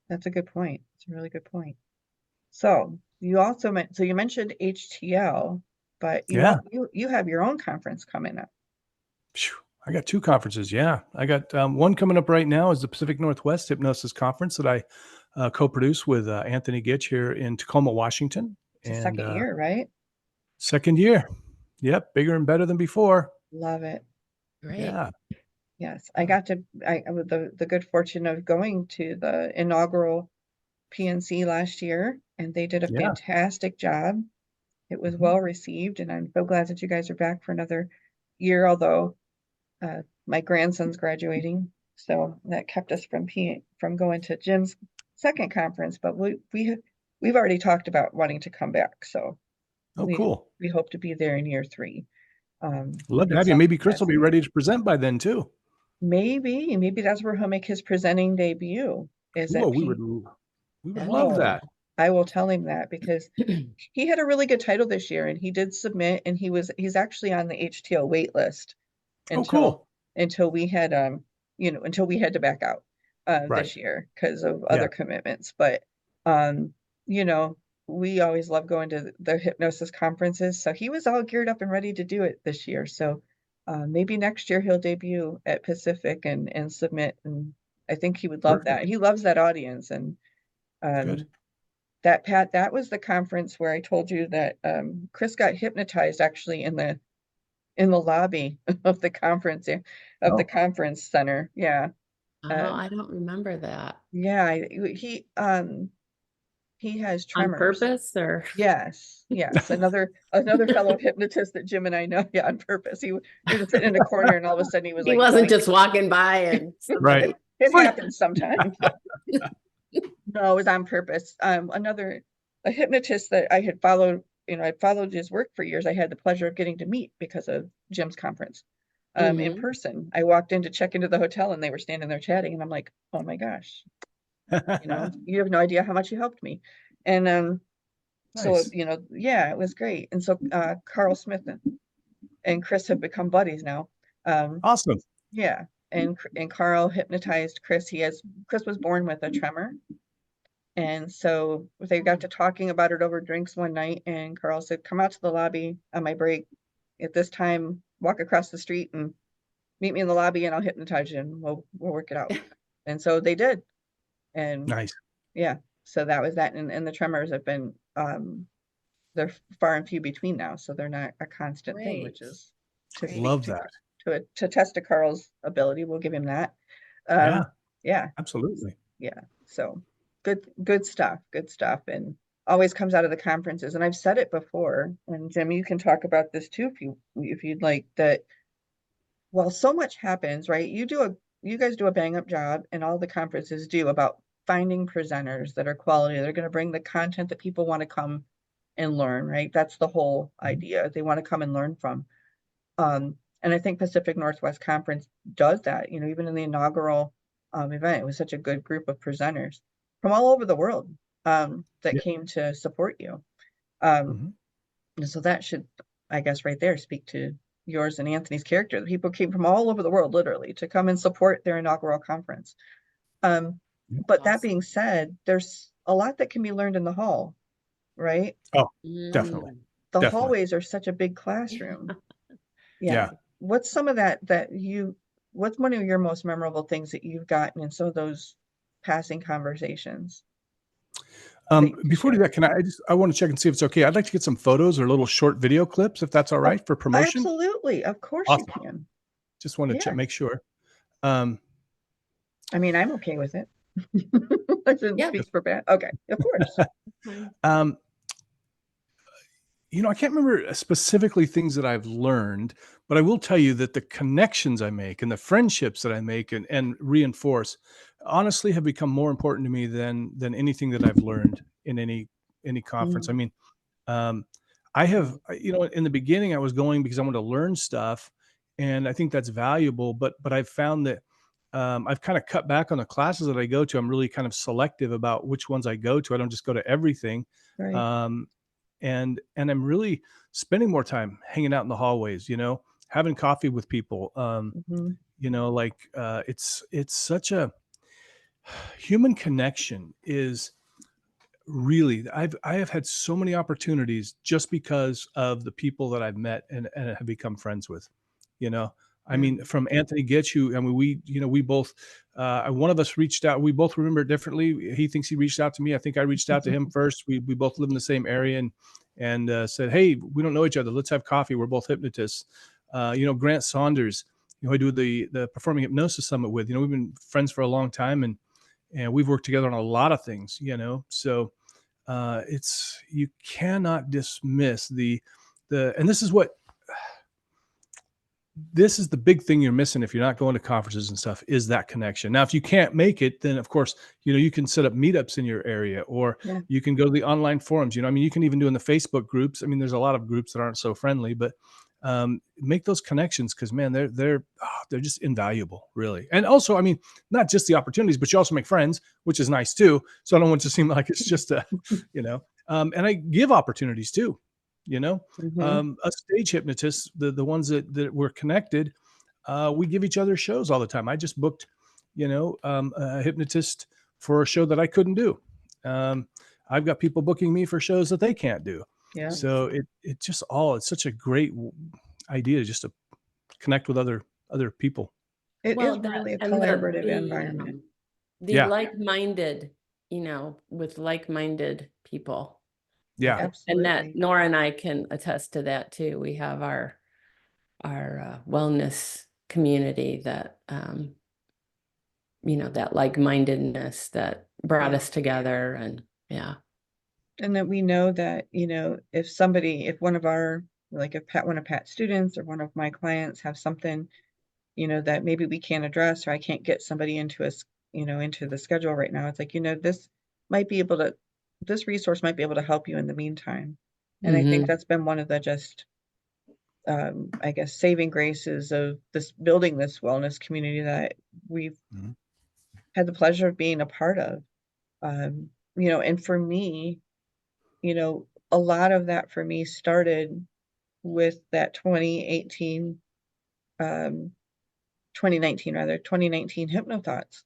That's a good point. It's a really good point. So you also you mentioned HTL, but Yeah. you have your own conference coming up. Phew, I got 2 conferences. Yeah. I got one coming up right now is the Pacific Northwest Hypnosis Conference that I co-produce with Anthony Gitch here in Tacoma, Washington. It's the And second year, right? second year. Yep. Bigger and better than before. Love it. Great. Yeah. Yes, I got to, I with the good fortune of going to the inaugural PNC last year, and they did a Yeah. fantastic job. It was Mhm. well received, and I'm so glad that you guys are back for another year, although my grandson's graduating, so that kept us from going to Jim's second conference, but we've already talked about wanting to come back, so Oh, we cool. we hope to be there in year 3. Love to It have you. sounds Maybe Chris will be fascinating. ready to present by then too. Maybe that's where he'll make his presenting debut, is Whoa, at we P. would That'd be love Oh, that. I will tell him that, because he had a really good title this year, and he did submit, and he's actually on the HTL wait list Oh, until cool. we had until we had to back out Right. this year because of Yeah. other commitments. But um, you know, we always love going to the hypnosis conferences, so he was all geared up and ready to do it this year. So maybe next year he'll debut at Pacific and submit, and I think he would love that. Perfect. He loves that audience. And Good. that was the conference where I told you that Kris got hypnotized actually in the lobby of the conference of the Oh, conference center. Yeah. Oh, Um, I don't remember that. yeah, he has On tremors. purpose or? Yes. Another fellow hypnotist that Jim and I know, yeah, on purpose. He was sitting in a corner, and all of a sudden he was He like, wasn't boink. just walking by and right. somebody. It happens sometimes. No, it was on purpose. A hypnotist that I had followed, I'd followed his work for years. I had the pleasure of getting to meet because of Jim's conference. In Mhm. person. I walked in to check into the hotel, and they were standing there chatting, and I'm like, oh my gosh, you have no idea how much you helped me. And so, Nice. yeah, it was great. And so Carl Smith and Kris have become buddies now. Awesome. Yeah. And Carl hypnotized Kris. Kris was born with a tremor. And so they got to talking about it over drinks one night, and Carl said, come out to the lobby on my break at this time walk across the street and meet me in the lobby and I'll hypnotize you and we'll work it out. And so they did. And Nice. yeah, so that was that. And the tremors have been, they're far and few between now. So they're not a constant thing, which Great. is to speak Love that. to test to Carl's ability. We'll give him that. Yeah, Yeah. absolutely. Yeah. So good stuff. And always comes out of the conferences. And I've said it before, and Jim, you can talk about this too if you'd like, that well, so much happens, right? You guys do a bang up job, and all the conferences do, about finding presenters that are quality. They're going to bring the content that people want to come and learn, right? That's the whole idea. They want to come and learn from. And I think Pacific Northwest Conference does that. Even in the inaugural event, it was such a good group of presenters from all over the world that Yeah. came to support you. And so that should, I guess, right there speak to yours and Anthony's character. The people came from all over the world, literally, to come and support their inaugural conference. But that being said, there's a lot that can be learned in the hall, right? Oh, definitely. The Definitely. hallways are such a big classroom. Yeah. What's some of what's one of your most memorable things that you've gotten in some of those passing conversations? Before we do that, I want to check and see if it's okay. I'd like to get some photos or little short video clips, if that's all right, for promotion. Absolutely. Of course Awesome. you can. Just want to Yeah. make sure. I mean, I'm okay with it. I shouldn't speak for bad. Okay, of course. I can't remember specifically things that I've learned, but I will tell you that the connections I make and the friendships that I make and reinforce honestly have become more important to me than anything that I've learned in any conference. I mean, I have, in the beginning I was going because I wanted to learn stuff, and I think that's valuable, but I've found that I've kind of cut back on the classes that I go to. I'm really kind of selective about which ones I go to. I don't just go to everything. Right. And I'm really spending more time hanging out in the hallways, having coffee with people. It's such a human connection is really, I have had so many opportunities just because of the people that I've met and have become friends with, I mean, from Anthony Gitch, we both, one of us reached out. We both remember it differently. He thinks he reached out to me. I think I reached out to him first. We both live in the same area and said, hey, we don't know each other. Let's have coffee. We're both hypnotists. Grant Saunders, I do the Performing Hypnosis Summit with. We've been friends for a long time, and we've worked together on a lot of things. So you cannot dismiss and this is the big thing you're missing if you're not going to conferences and stuff, is that connection. Now, if you can't make it, then of course, you can set up meetups in your area, or you can go to the online forums. I mean, you can even do in the Facebook groups. I mean, there's a lot of groups that aren't so friendly, but make those connections, because man, they're just invaluable, really. And also, I mean, not just the opportunities, but you also make friends, which is nice too. So I don't want it to seem like it's just and I give opportunities too. A stage hypnotist, the ones that were connected, we give each other shows all the time. I just booked, a hypnotist for a show that I couldn't do. I've got people booking me for shows that they can't do. Yeah. So it's such a great idea just to connect with other people. It is really a collaborative environment. Like-minded, with like-minded people. Yeah. Absolutely. And that Nora and I can attest to that too. We have our wellness community that, that like-mindedness that brought us together, and and that we know that, if one of our, like if one of Pat's students or one of my clients have something, that maybe we can't address, or I can't get somebody into into the schedule right now. It's like, this resource might be able to help you in the meantime. And I think that's been one of the I guess, saving graces of building this wellness community that we've had the pleasure of being a part of. And for me, a lot of that for me started with that 2019 Hypno Thoughts.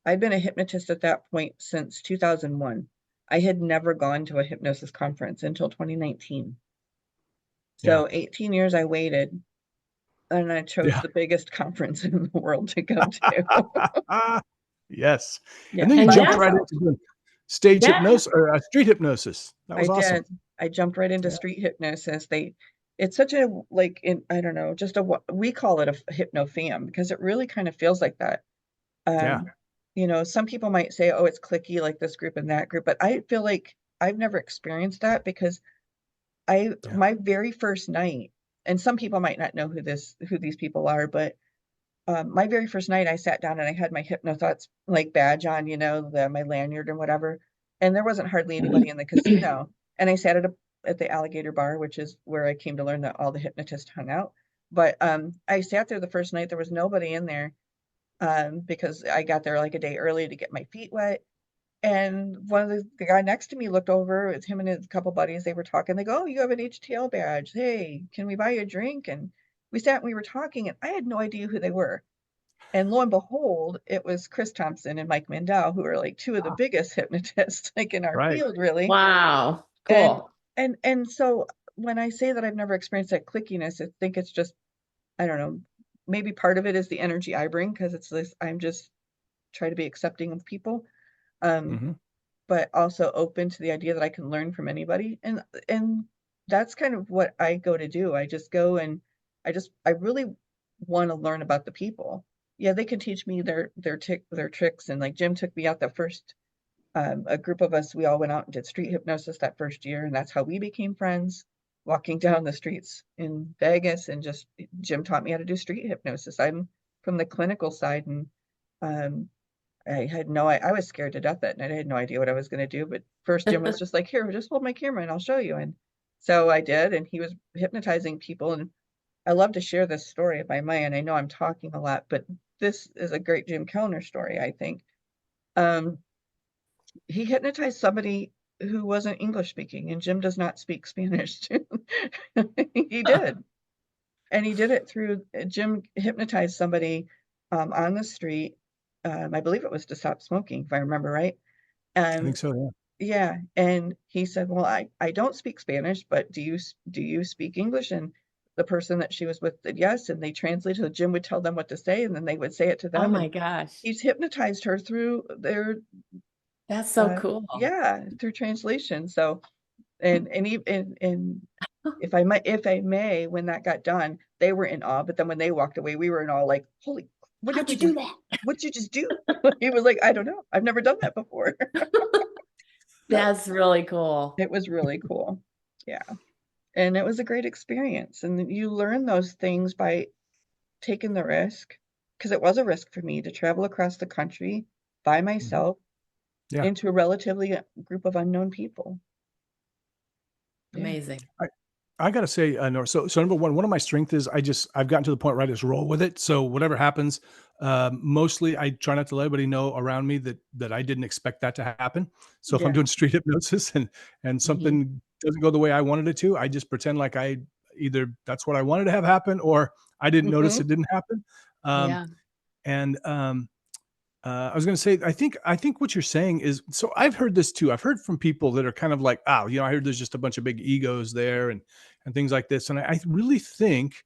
I'd been a hypnotist at that point since 2001. I had never gone to a hypnosis conference until 2019. So 18 years I waited, and I chose Yeah. the biggest conference in the world to go to. Yes. Yeah, And then you And by jumped right myself. into doing stage that hypnosis or street hypnosis. That I was awesome. did. I jumped right into Yeah. street hypnosis. It's such a, like, I don't know, just we call it a hypno fam because it really kind of feels like that. Yeah. You know, some people might say, oh, it's cliquey like this group and that group, but I feel like I've never experienced that because Yeah. my very first night, and some people might not know who these people are, but my very first night I sat down and I had my HypnoThoughts like badge on, you know, my lanyard and whatever. And there wasn't hardly anybody in the casino. And I sat at the Alligator Bar, which is where I came to learn that all the hypnotists hung out. But I sat there the first night, there was nobody in there because I got there like a day early to get my feet wet. And one of the guy next to me looked over, it's him and his couple buddies, they were talking. They go, oh, you have an HTL badge. Hey, can we buy you a drink? And we sat and we were talking, and I had no idea who they were. And lo and behold, it was Chris Thompson and Mike Mandel, who are like two of the Ah, biggest hypnotists like in our right. field, really. wow, And cool. and so when I say that I've never experienced that clickiness, I think it's just, I don't know, maybe part of it is the energy I bring because it's this, I'm just try to be accepting of people. Um, Hmm. but also open to the idea that I can learn from anybody. And that's kind of what I go to do. I just go and I really want to learn about the people. Yeah, they can teach me their tricks. And like Jim took me out the first, a group of us, we all went out and did street hypnosis that first year, and that's how we became friends, walking down the streets in Vegas. And just Jim taught me how to do street hypnosis. I'm from the clinical side, and um, I was scared to death that night. I had no idea what I was going to do. But first, Jim was just like, here, just hold my camera and I'll show you. And so I did, and he was hypnotizing people. And I love to share this story if I may. And I know I'm talking a lot, but this is a great Jim Kellner story, I think. Um, he hypnotized somebody who wasn't English speaking, and Jim does not speak Spanish. He did. And he did it through, Jim hypnotized somebody on the street. I believe it was to stop smoking, if I remember right. I think so. Yeah. Yeah, and he said, well, I don't speak Spanish, but do you speak English? And the person that she was with said yes, and they translated. So Jim would tell them what to say, and then they would say it to Oh them. my And gosh, he's hypnotized her through their that's so cool. yeah, through translation. So and if I may, when that got done, they were in awe. But then when they walked away, we were in awe, like, holy, what did How'd we you do just that? what did you just do? He was like, I don't know. I've never done that before. That's really cool. It was really cool. Yeah. And it was a great experience. And you learn those things by taking the risk, because it was a risk for me to travel across the country by Mhm. myself Yeah. into a relatively group of unknown people. Yeah. Amazing. I gotta say, Nora, so number one of my strengths is I've gotten to the point where I just roll with it. So whatever happens, mostly I try not to let anybody know around me that I didn't expect that to happen. So if I'm Yeah. doing street hypnosis and Mhm. something doesn't go the way I wanted it to, I just pretend like I either that's what I wanted to have happen or I didn't notice it didn't happen. Um, Yeah. and I was going to say, I think what you're saying is, so I've heard this too. I've heard from people that are kind of like, oh, I heard there's just a bunch of big egos there and things like this. And I really think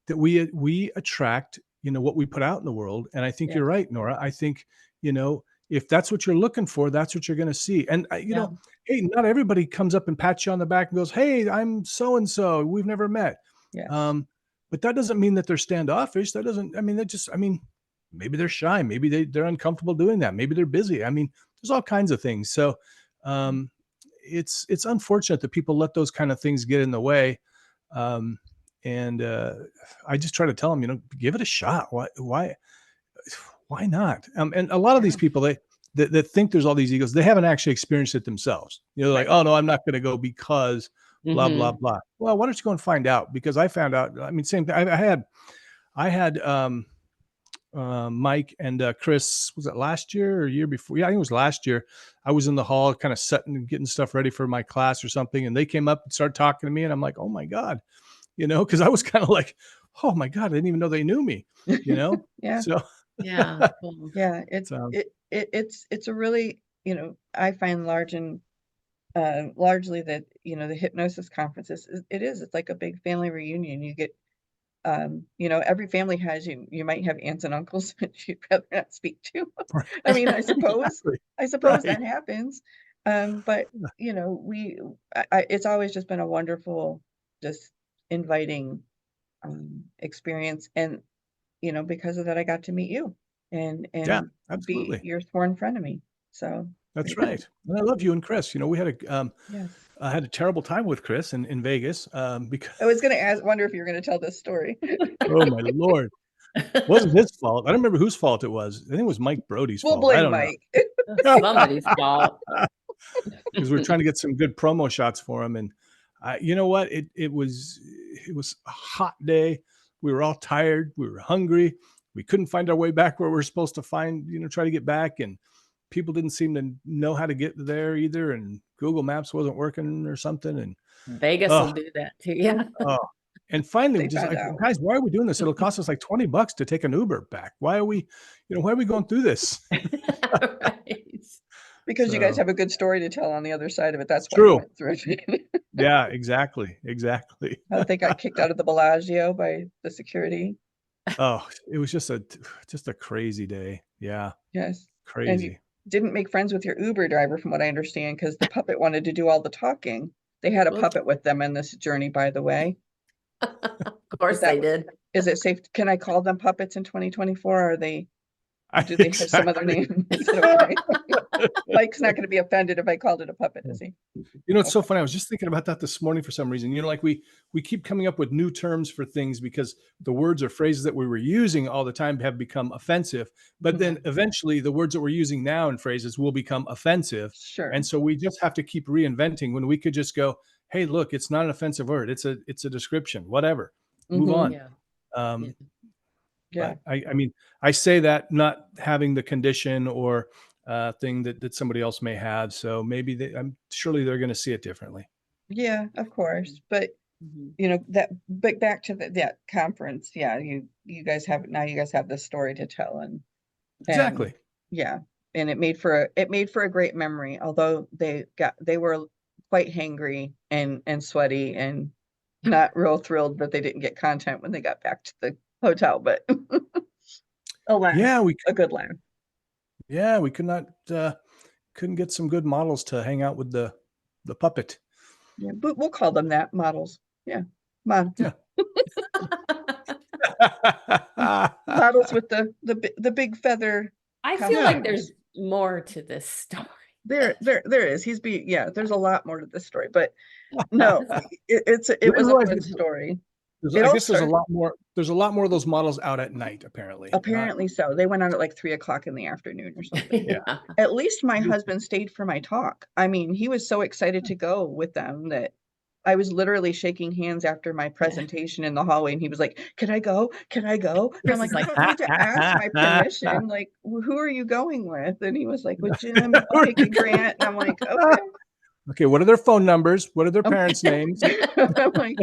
that we attract, what we put out in the world. And I think Yeah. you're right, Nora. I think, if that's what you're looking for, that's what you're going to see. And Yeah. hey, not everybody comes up and pats you on the back and goes, hey, I'm so-and-so. We've never met. Yes. But that doesn't mean that they're standoffish. That doesn't, maybe they're shy. Maybe they're uncomfortable doing that. Maybe they're busy. There's all kinds of things. So it's unfortunate that people let those kind of things get in the way. And I just try to tell them, give it a shot. Why not? And a lot of these people, that think there's all these egos, they haven't actually experienced it themselves. Like, Right. oh no, I'm not going to go because blah, blah, Mhm. blah. Well, why don't you go and find out? Because I found out, same thing. I had Mike and Kris, was it last year or year before? Yeah, I think it was last year. I was in the hall kind of setting and getting stuff ready for my class or something. And they came up and started talking to me. And I'm like, oh my God, because I was kind of like, oh my God, I didn't even know they knew me, Yeah. So Yeah. Cool. Yeah. so It's a really, I find large and largely that, the hypnosis conferences, it's like a big family reunion. You get, every family has, you might have aunts and uncles that you'd rather not speak to. I mean, I suppose Right. that happens. But it's always just been a wonderful, just inviting experience. And, because of that, I got to meet you and Yeah, be absolutely. your sworn friend of me. So That's very right. cool. And I love you and Kris. We had Yes. I had a terrible time with Kris in Vegas because I was gonna wonder if you were gonna tell this story. oh my Lord, it wasn't his fault. I don't remember whose fault it was. I think it was Mike Brody's We'll fault. I blame don't know. Mike. Somebody's fault. Because we're trying to get some good promo shots for him. And you know what? It was a hot day. We were all tired. We were hungry. We couldn't find our way back where we were supposed to try to get back. And people didn't seem to know how to get there either. And Google Maps wasn't working or something. And Vegas will do that too. Yeah. and finally, They we just found like, out. guys, why are we doing this? It'll cost us like $20 to take an Uber back. Why are we going through this? Right. Because you guys So- have a good story to tell on the other side of it. That's It's why you true. went through it. Yeah, exactly. How they got kicked out of the Bellagio by the security. Oh, it was just a crazy day. Yeah, Yes. crazy. Didn't make friends with your Uber driver, from what I understand, because the puppet wanted to do all the talking. They had a Well- puppet with them in this journey, by the way. Of course that they was- did. Is it safe? Can I call them puppets in 2024? Or do they have some other name? Is it okay? Mike's not going to be offended if I called it a puppet, is he? It's so funny. I was just thinking about that this morning for some reason. Like we keep coming up with new terms for things because the words or phrases that we were using all the time have become offensive. But then eventually the words that we're using now in phrases will become offensive. Sure. And so we just have to keep reinventing when we could just go, hey, look, it's not an offensive word. It's a description, whatever. Move on. Yeah. Yeah. But I mean, I say that not having the condition or thing that somebody else may have. So maybe surely they're going to see it differently. Yeah, of course. But but back to that conference. Yeah, you guys have this story to tell, and Exactly. yeah, and it made for a great memory. Although they were quite hangry and sweaty and not real thrilled that they didn't get content when they got back to the hotel, but a laugh. Yeah, A good laugh. Yeah, we couldn't get some good models to hang out with the puppet. Yeah, but we'll call them that, models. Yeah, models with the big feather. I feel like there's more to this story. There is. There's a lot more to this story, but no, it was a good story. I guess there's a lot more. There's a lot more of those models out at night, apparently. Apparently so. They went out at like 3:00 in the afternoon or something. Yeah. At least my husband stayed for my talk. I mean, he was so excited to go with them that I was literally shaking hands after my presentation in the hallway, and he was like, "Can I go? Can I go?" And I'm like, "You don't need to ask my permission. Like, who are you going with?" And he was like, "With Jim, Nick, and Grant." And I'm like, "Okay." Okay, what are their phone numbers? What are their parents' names? I'm like,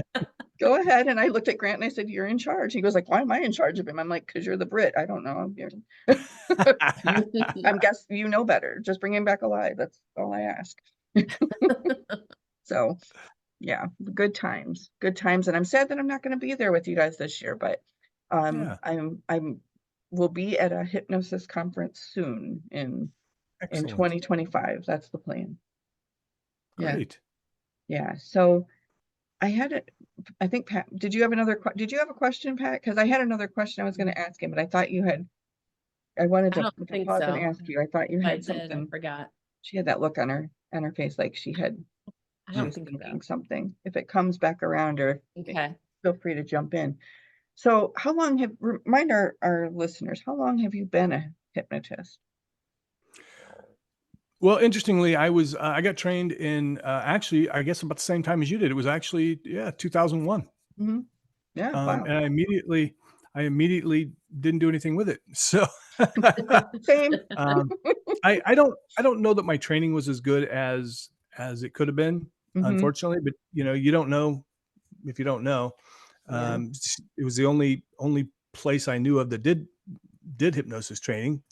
"Go ahead." And I looked at Grant and I said, "You're in charge." He goes like, "Why am I in charge of him?" I'm like, "Because you're the Brit. I don't know. I'm guess you know better. Just bring him back alive. That's all I ask." So, yeah, good times. And I'm sad that I'm not going to be there with you guys this year, but we'll be at a hypnosis conference soon in 2025. That's the plan. Great. Yeah. So I think Pat, did you have a question, Pat? Because I had another question I was going to ask him, but I thought I wanted I to don't think pause and so. ask you. I thought you I had did. something. I forgot. She had that look on her face like she I don't was think thinking so. something. If it comes back around, or Okay. feel free to jump in. So remind our listeners, how long have you been a hypnotist? Well, interestingly, I got trained in actually, I guess about the same time as you did. It was actually 2001. Mm-hmm. Yeah. Wow. And I immediately didn't do anything with it. So Same. I don't know that my training was as good as it could have been, unfortunately, but you don't know if you don't know. It was the only place I knew of that did hypnosis training,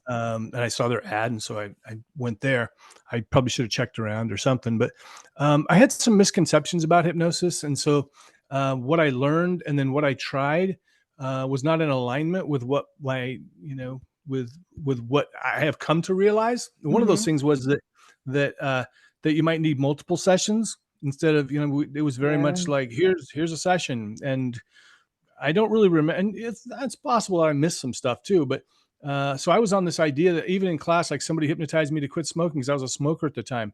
And I saw their ad, and so I went there. I probably should have checked around or something, but I had some misconceptions about hypnosis, and so what I learned and then what I tried was not in alignment with what with what I have come to realize. One of those things was that you might need multiple sessions instead of it was very much like here's a session, and I don't really remember, and it's possible that I missed some stuff too, but so I was on this idea that even in class, like somebody hypnotized me to quit smoking because I was a smoker at the time.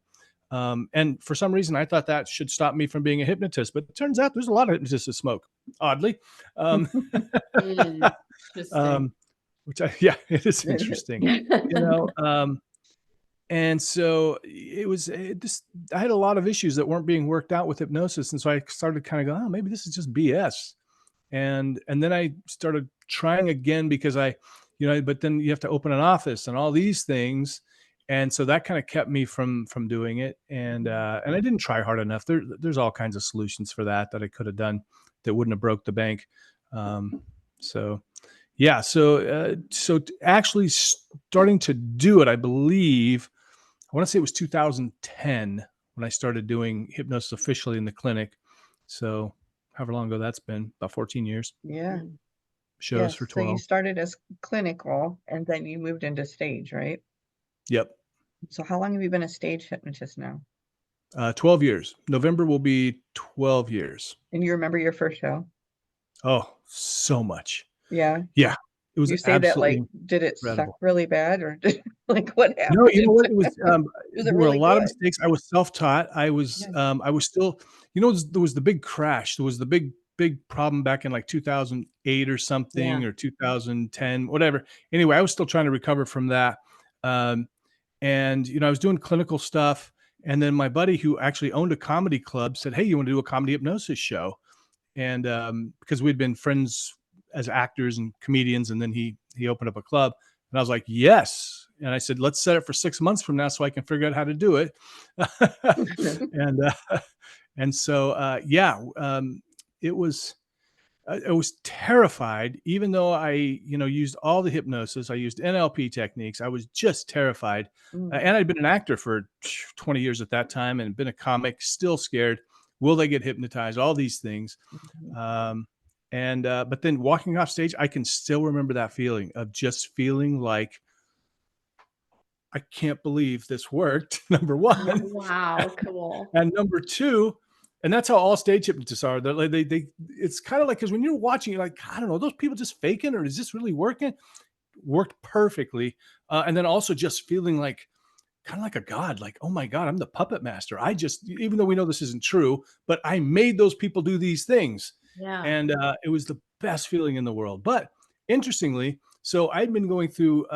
And for some reason, I thought that should stop me from being a hypnotist, but it turns out there's a lot of hypnotists that smoke, oddly. Interesting. It is interesting, and so I had a lot of issues that weren't being worked out with hypnosis. And so I started kind of going, oh, maybe this is just BS. And then I started trying again because but then you have to open an office and all these things. And so that kind of kept me from doing it. And I didn't try hard enough. There's all kinds of solutions for that I could have done that wouldn't have broke the bank. So actually starting to do it, I believe, I want to say it was 2010 when I started doing hypnosis officially in the clinic. So however long ago that's been, about 14 years. Yeah. Shows for 12. So you started as clinical and then you moved into stage, right? Yep. So how long have you been a stage hypnotist now? 12 years. November will be 12 years. And you remember your first show? Oh, so much. Yeah. Yeah. It was you say that like, did it incredible. suck really bad or like what happened? No, you know what? It was, there were really a lot good? of mistakes. I was self-taught. I was still, there was the big crash. There was the big problem back in like 2008 or something, or 2010, whatever. Anyway, I was still trying to recover from that. And, I was doing clinical stuff. And then my buddy who actually owned a comedy club said, hey, you want to do a comedy hypnosis show? And because we'd been friends as actors and comedians, and then he opened up a club, and I was like, yes. And I said, let's set it for 6 months from now so I can figure out how to do it. And so it was, I was terrified, even though I used all the hypnosis. I used NLP techniques. I was just terrified. And I'd been an actor for 20 years at that time and been a comic, still scared. Will they get hypnotized? All these things. But then walking off stage, I can still remember that feeling of just feeling like, I can't believe this worked. Number one. Wow, cool. And number two, and that's how all stage hypnotists are. They it's kind of like, because when you're watching, you're like, I don't know, those people just faking, or is this really working? Worked perfectly. And then also just feeling like, kind of like a god, like, oh my God, I'm the puppet master. Even though we know this isn't true, but I made those people do these things. Yeah. And it was the best feeling in the world. But interestingly, so I'd been going through,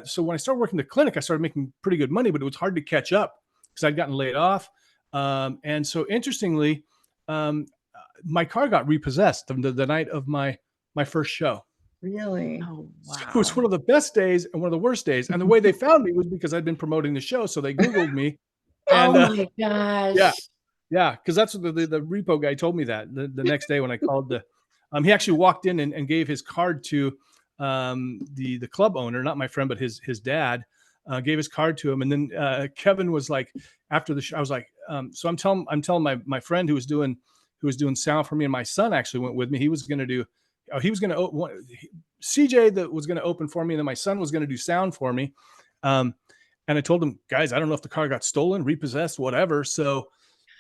so when I started working the clinic, I started making pretty good money, but it was hard to catch up because I'd gotten laid off. And so interestingly, my car got repossessed the night of my first show. Really? Oh, wow. So it was one of the best days and one of the worst days. And the way they found me was because I'd been promoting the show. So they Googled me. And, oh my gosh. Yeah. Because that's what the repo guy told me that the next day when I called he actually walked in and gave his card to the club owner, not my friend, but his dad, gave his card to him. And then Kevin was like, after the show, I was like, so I'm telling my friend who was doing sound for me, and my son actually went with me. He was going to CJ that was going to open for me, and then my son was going to do sound for me. And I told him, guys, I don't know if the car got stolen, repossessed, whatever. So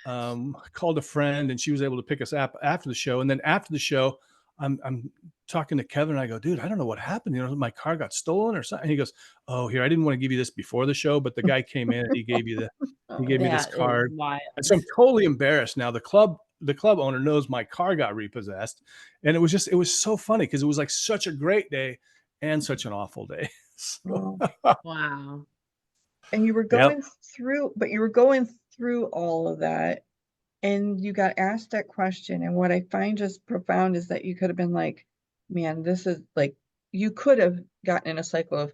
I called a friend, and she was able to pick us up after the show. And then after the show, I'm talking to Kevin, and I go, dude, I don't know what happened. My car got stolen or something. And he goes, oh, here, I didn't want to give you this before the show, but the guy came in and he gave me this card. And so I'm totally embarrassed now. The club owner knows my car got repossessed. And it was so funny because it was like such a great day and such an awful day. So, Wow. And you were going through all of that, and you got asked that question. And what I find just profound is that you could have been like, man, this is like, you could have gotten in a cycle of,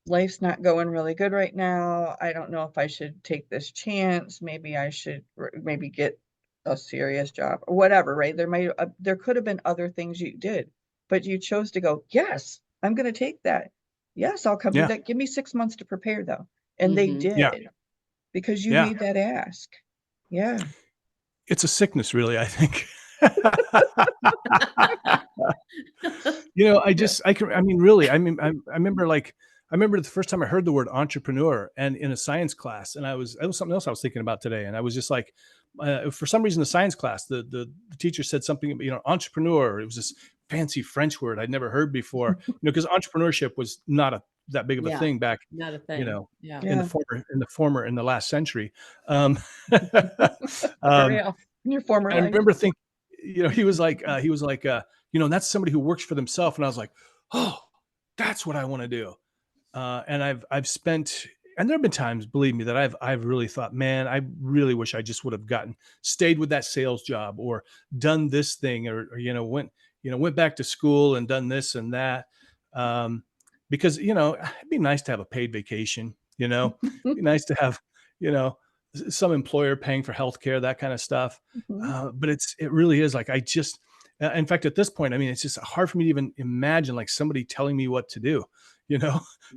life's not going really good right now. I don't know if I should take this chance. Maybe I should get a serious job or whatever, right? There could have been other things you did, but you chose to go, yes, I'm going to take that. Yes, I'll come do Yeah. that. Give me 6 months to prepare though. And they Mhm. Yeah. did because you Yeah. made that ask. Yeah. It's a sickness, really, I think. Yeah. I mean, really, I mean, I remember the first time I heard the word entrepreneur and in a science class, and it was something else I was thinking about today. And I was just like, for some reason, the science class, the teacher said something, entrepreneur. It was this fancy French word I'd never heard before, because entrepreneurship was not that big of a Yeah. thing back, Not a you thing. know, Yeah. Yeah. in the last century. Um, For real. In your former I life. remember thinking, he was like, that's somebody who works for themselves. And I was like, oh, that's what I want to do. And I've spent, and there have been times, believe me, that I've really thought, man, I really wish I just would have stayed with that sales job or done this thing went back to school and done this and that. Because, it'd be nice to have a paid vacation, it'd be nice to have, you know, some employer paying for healthcare, that kind of stuff. Mhm. But it really is like, in fact, at this point, I mean, it's just hard for me to even imagine like somebody telling me what to do,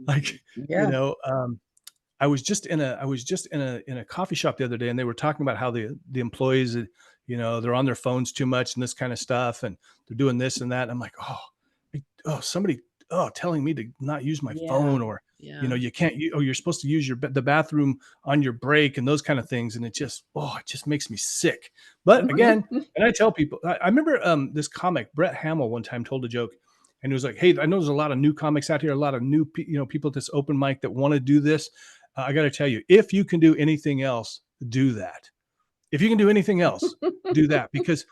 like, you Yeah. know, I was just in a coffee shop the other day, and they were talking about how the employees, they're on their phones too much and this kind of stuff, and they're doing this and that. And I'm like, somebody, telling me to not use my Yeah. phone, or, Yeah. you can't, you're supposed to use the bathroom on your break and those kind of things. And it just makes me sick. But again, and I tell people, I remember this comic, Brett Hamill, one time told a joke, and he was like, hey, I know there's a lot of new comics out here, a lot of new, people at this open mic that want to do this. I got to tell you, if you can do anything else, do that. If you can do anything else, do that, because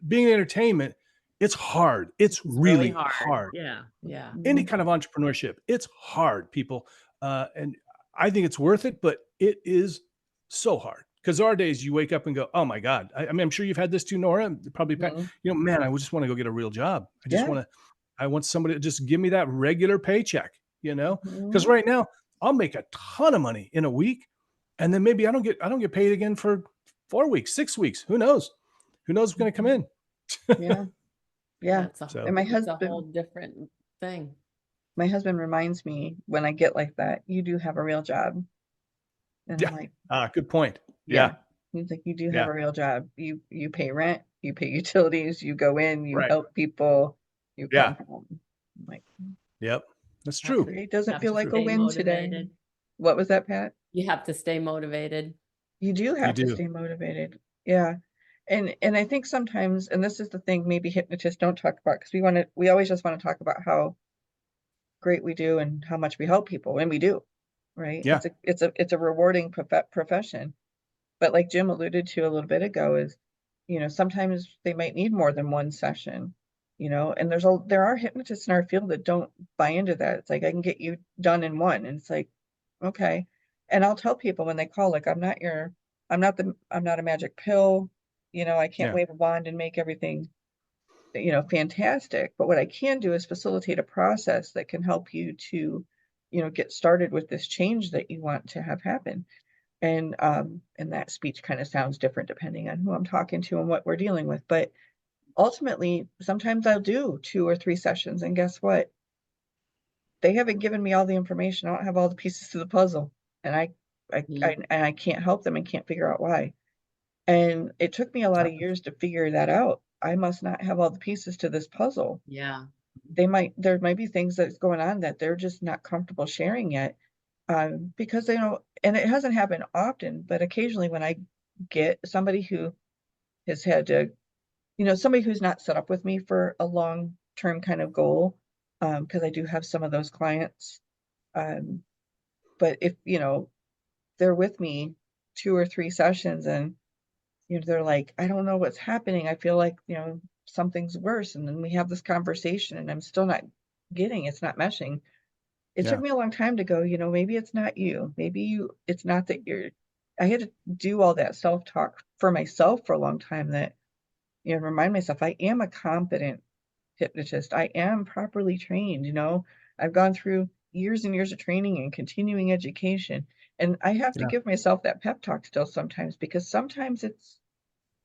being in entertainment, it's hard. It's It's really really hard. hard. Yeah. Yeah. Any kind of entrepreneurship, it's hard, people. And I think it's worth it, but it is so hard, because there are days you wake up and go, oh my God. I mean, I'm sure you've had this too, Nora, probably, Pat, Mhm. man, I just want to go get a real job. Yeah. I want somebody to just give me that regular paycheck, because Mhm. right now I'll make a ton of money in a week. And then maybe I don't get paid again for 4 weeks, 6 weeks. Who knows? Who knows what's going to come in? Yeah. Yeah. Yeah. So And It's a whole different thing. my husband reminds me when I get like that, you do have a real job. And I'm yeah, like, good point. yeah. Yeah, He's like, you do have yeah, a real job. You pay rent, you pay utilities, you go in, you right. help people, you Yeah, come home. I'm like, yep, that's Have true. to today doesn't have feel to like a stay win today. motivated. What was that, Pat? You have to stay motivated. You do You have to do. stay motivated. Yeah. And I think sometimes, and this is the thing maybe hypnotists don't talk about, because we always just want to talk about how great we do and how much we help people, and we do, right? Yeah, It's a rewarding profession. But like Jim alluded to a little bit ago, is, sometimes they might need more than one session, and there are hypnotists in our field that don't buy into that. It's like, I can get you done in one. And it's like, okay. And I'll tell people when they call, like, I'm not a magic pill, I can't yeah, wave a wand and make everything, fantastic. But what I can do is facilitate a process that can help you to, get started with this change that you want to have happen. And that speech kind of sounds different depending on who I'm talking to and what we're dealing with. But ultimately, sometimes I'll do 2 or 3 sessions, and guess what? They haven't given me all the information. I don't have all the pieces to the puzzle, and I can't help them and can't figure out why. And it took me a lot of happens. years to figure that out. I must not have all the pieces to this puzzle. Yeah. There might be things that's going on that they're just not comfortable sharing yet. Because they don't, and it hasn't happened often, but occasionally when I get somebody who has had to, somebody who's not set up with me for a long-term kind of goal, because I do have some of those clients. Um, but if, they're with me 2 or 3 sessions, and, they're like, I don't know what's happening. I feel like, something's worse. And then we have this conversation and I'm still not it's not meshing. It took Yeah, me a long time to go, maybe it's not you. It's not that I had to do all that self-talk for myself for a long time, that, remind myself I am a competent hypnotist. I am properly trained, I've gone through years and years of training and continuing education. And I have to yeah, give myself that pep talk still sometimes, because sometimes it's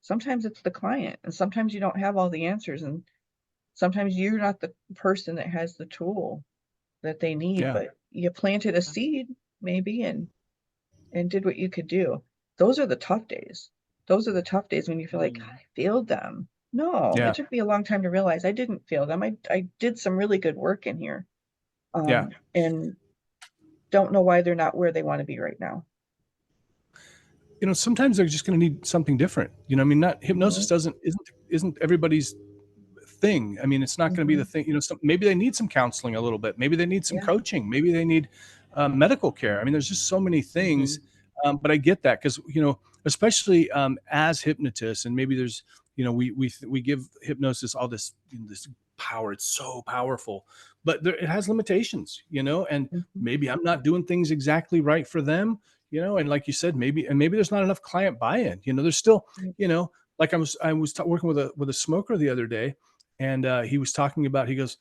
the client, and sometimes you don't have all the answers, and sometimes you're not the person that has the tool that they need, Yeah. but you planted a seed maybe and did what you could do. Those are the tough days. Those are the tough days when you feel like, God, I failed them. No, Yeah. it took me a long time to realize I didn't fail them. I did some really good work in here. Yeah. And don't know why they're not where they want to be right now. Sometimes they're just going to need something different. I mean, not hypnosis isn't everybody's thing. I mean, it's not going to be the thing. Maybe they need some counseling a little bit. Maybe they need some coaching. Maybe they need medical care. I mean, there's just so many things. But I get that because especially as hypnotists, and maybe there's we give hypnosis all this this power. It's so powerful, but it has limitations. And maybe I'm not doing things exactly right for them. And like you said, maybe there's not enough client buy-in. There's still, like I was working with a smoker the other day, and he was talking about, he goes,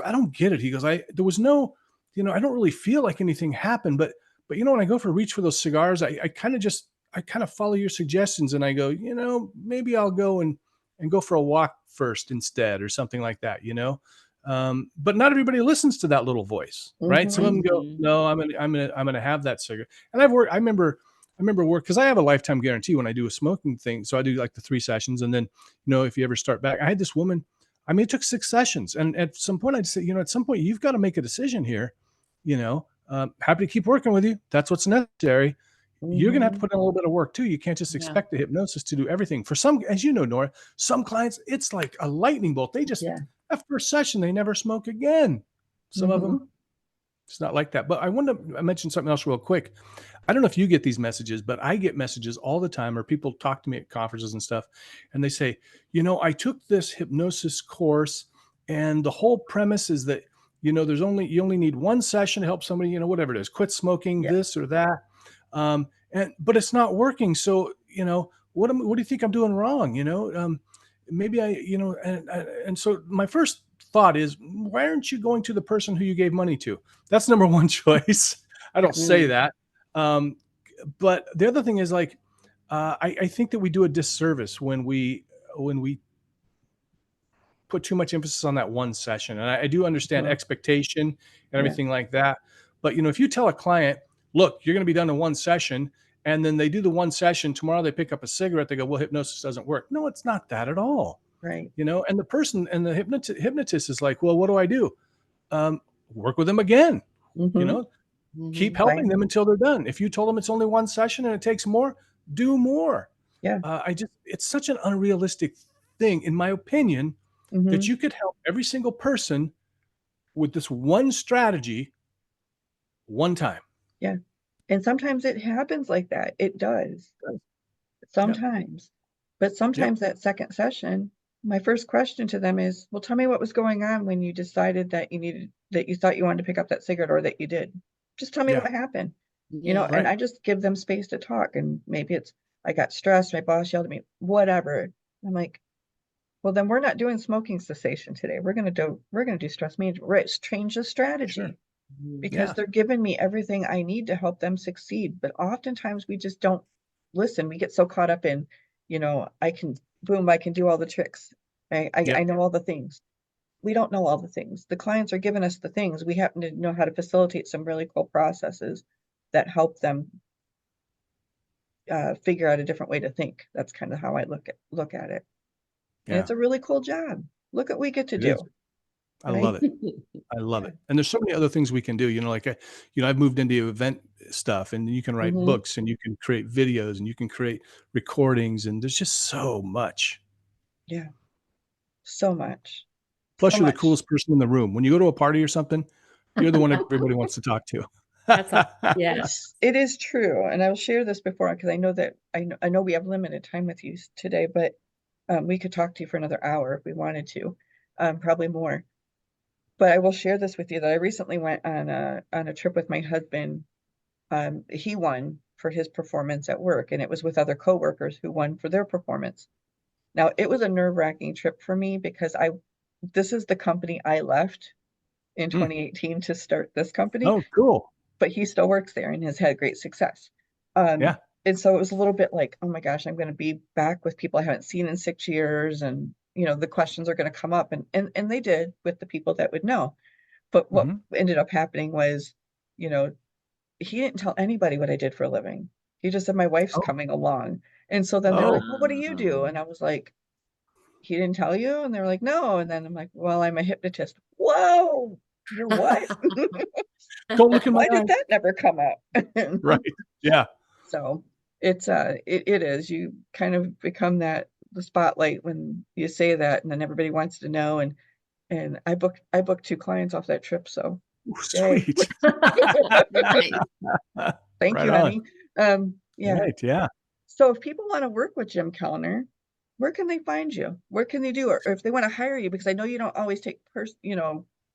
I don't get it. He goes, there was no, I don't really feel like anything happened, but when I go for reach for those cigars, I kind of follow your suggestions, and I go, maybe I'll go and go for a walk first instead, or something like that, but not everybody listens to that little voice, right? Some of them go, no, I'm gonna have that cigarette. And I remember work, because I have a lifetime guarantee when I do a smoking thing. So I do like the 3 sessions, and then if you ever start back, I had this woman. I mean, it took 6 sessions, and at some point I'd say, at some point you've got to make a decision here. Happy to keep working with you. That's what's necessary. You're going to have to put in a little bit of work too. You can't just expect the hypnosis to do everything. For some, as you know, Nora, some clients, it's like a lightning bolt. They just, after first session, they never smoke again. Some of them, it's not like that. But I wanted to mention something else real quick. I don't know if you get these messages, but I get messages all the time, or people talk to me at conferences and stuff, and they say, I took this hypnosis course, and the whole premise is that, you only need 1 session to help somebody, whatever it is, quit smoking, this or that. But it's not working. So, what do you think I'm doing wrong? Maybe and so my first thought is, why aren't you going to the person who you gave money to? That's number one choice. I don't say that. But the other thing is, like, I think that we do a disservice when we put too much emphasis on that 1 session. And I do understand expectation and everything like that. But, if you tell a client, look, you're going to be done in 1 session, and then they do the 1 session, tomorrow they pick up a cigarette, they go, well, hypnosis doesn't work. No, it's not that at all. Right. And the person and the hypnotist is like, well, what do I do? Work with them again, keep helping them until they're done. If you told them it's only 1 session and it takes more, do more. Yeah. It's such an unrealistic thing, in my opinion, that you could help every single person with this one strategy 1 time. Yeah. And sometimes it happens like that. It does. Sometimes. But sometimes that second session, my first question to them is, well, tell me what was going on when you decided that you thought you wanted to pick up that cigarette, or that you did. Just tell me what happened. And I just give them space to talk. And maybe it's, I got stressed, my boss yelled at me, whatever. I'm like, well, then we're not doing smoking cessation today. We're going to do stress management. Let's change the strategy. Because they're giving me everything I need to help them succeed. But oftentimes we just don't listen. We get so caught up in, I can do all the tricks. I know all the things. We don't know all the things. The clients are giving us the things. We happen to know how to facilitate some really cool processes that help them figure out a different way to think. That's kind of how I look at it. And it's a really cool job. Look what we get to do. I love it. I love it. And there's so many other things we can do, like, I've moved into event stuff, and you can write books, and you can create videos, and you can create recordings, and there's just so much. Yeah. So much. Plus, you're the coolest person in the room. When you go to a party or something, you're the one everybody wants to talk to. Yes, it is true. And I'll share this before, because I know that I know we have limited time with you today, but we could talk to you for another hour if we wanted to, probably more. But I will share this with you, that I recently went on a trip with my husband. He won for his performance at work, and it was with other coworkers who won for their performance. Now, it was a nerve-wracking trip for me, because this is the company I left in 2018 to start this company. Oh, cool. But he still works there and has had great success. And so it was a little bit like, oh my gosh, I'm going to be back with people I haven't seen in 6 years. And, the questions are going to come up. And they did, with the people that would know. But what Mhm. ended up happening was, you know, he didn't tell anybody what I did for a living. He just said, my wife's Oh, coming along. And so then they're like, oh, well, what do you do? And I was like, he didn't tell you? And they're like, no. And then I'm like, well, I'm a hypnotist. Whoa, you're what? don't look in my Why did eyes. that never come up? Right. Yeah. So it's it is, you kind of become the spotlight when you say that, and then everybody wants to know. And I booked 2 clients off that trip, so Ooh, yay. sweet. Nice. Thank Right you, on. honey. Yeah. Right. Yeah. So if people want to work with Jim Kellner, where can they find you? Where can they do? Or if they want to hire you, because I know you don't always take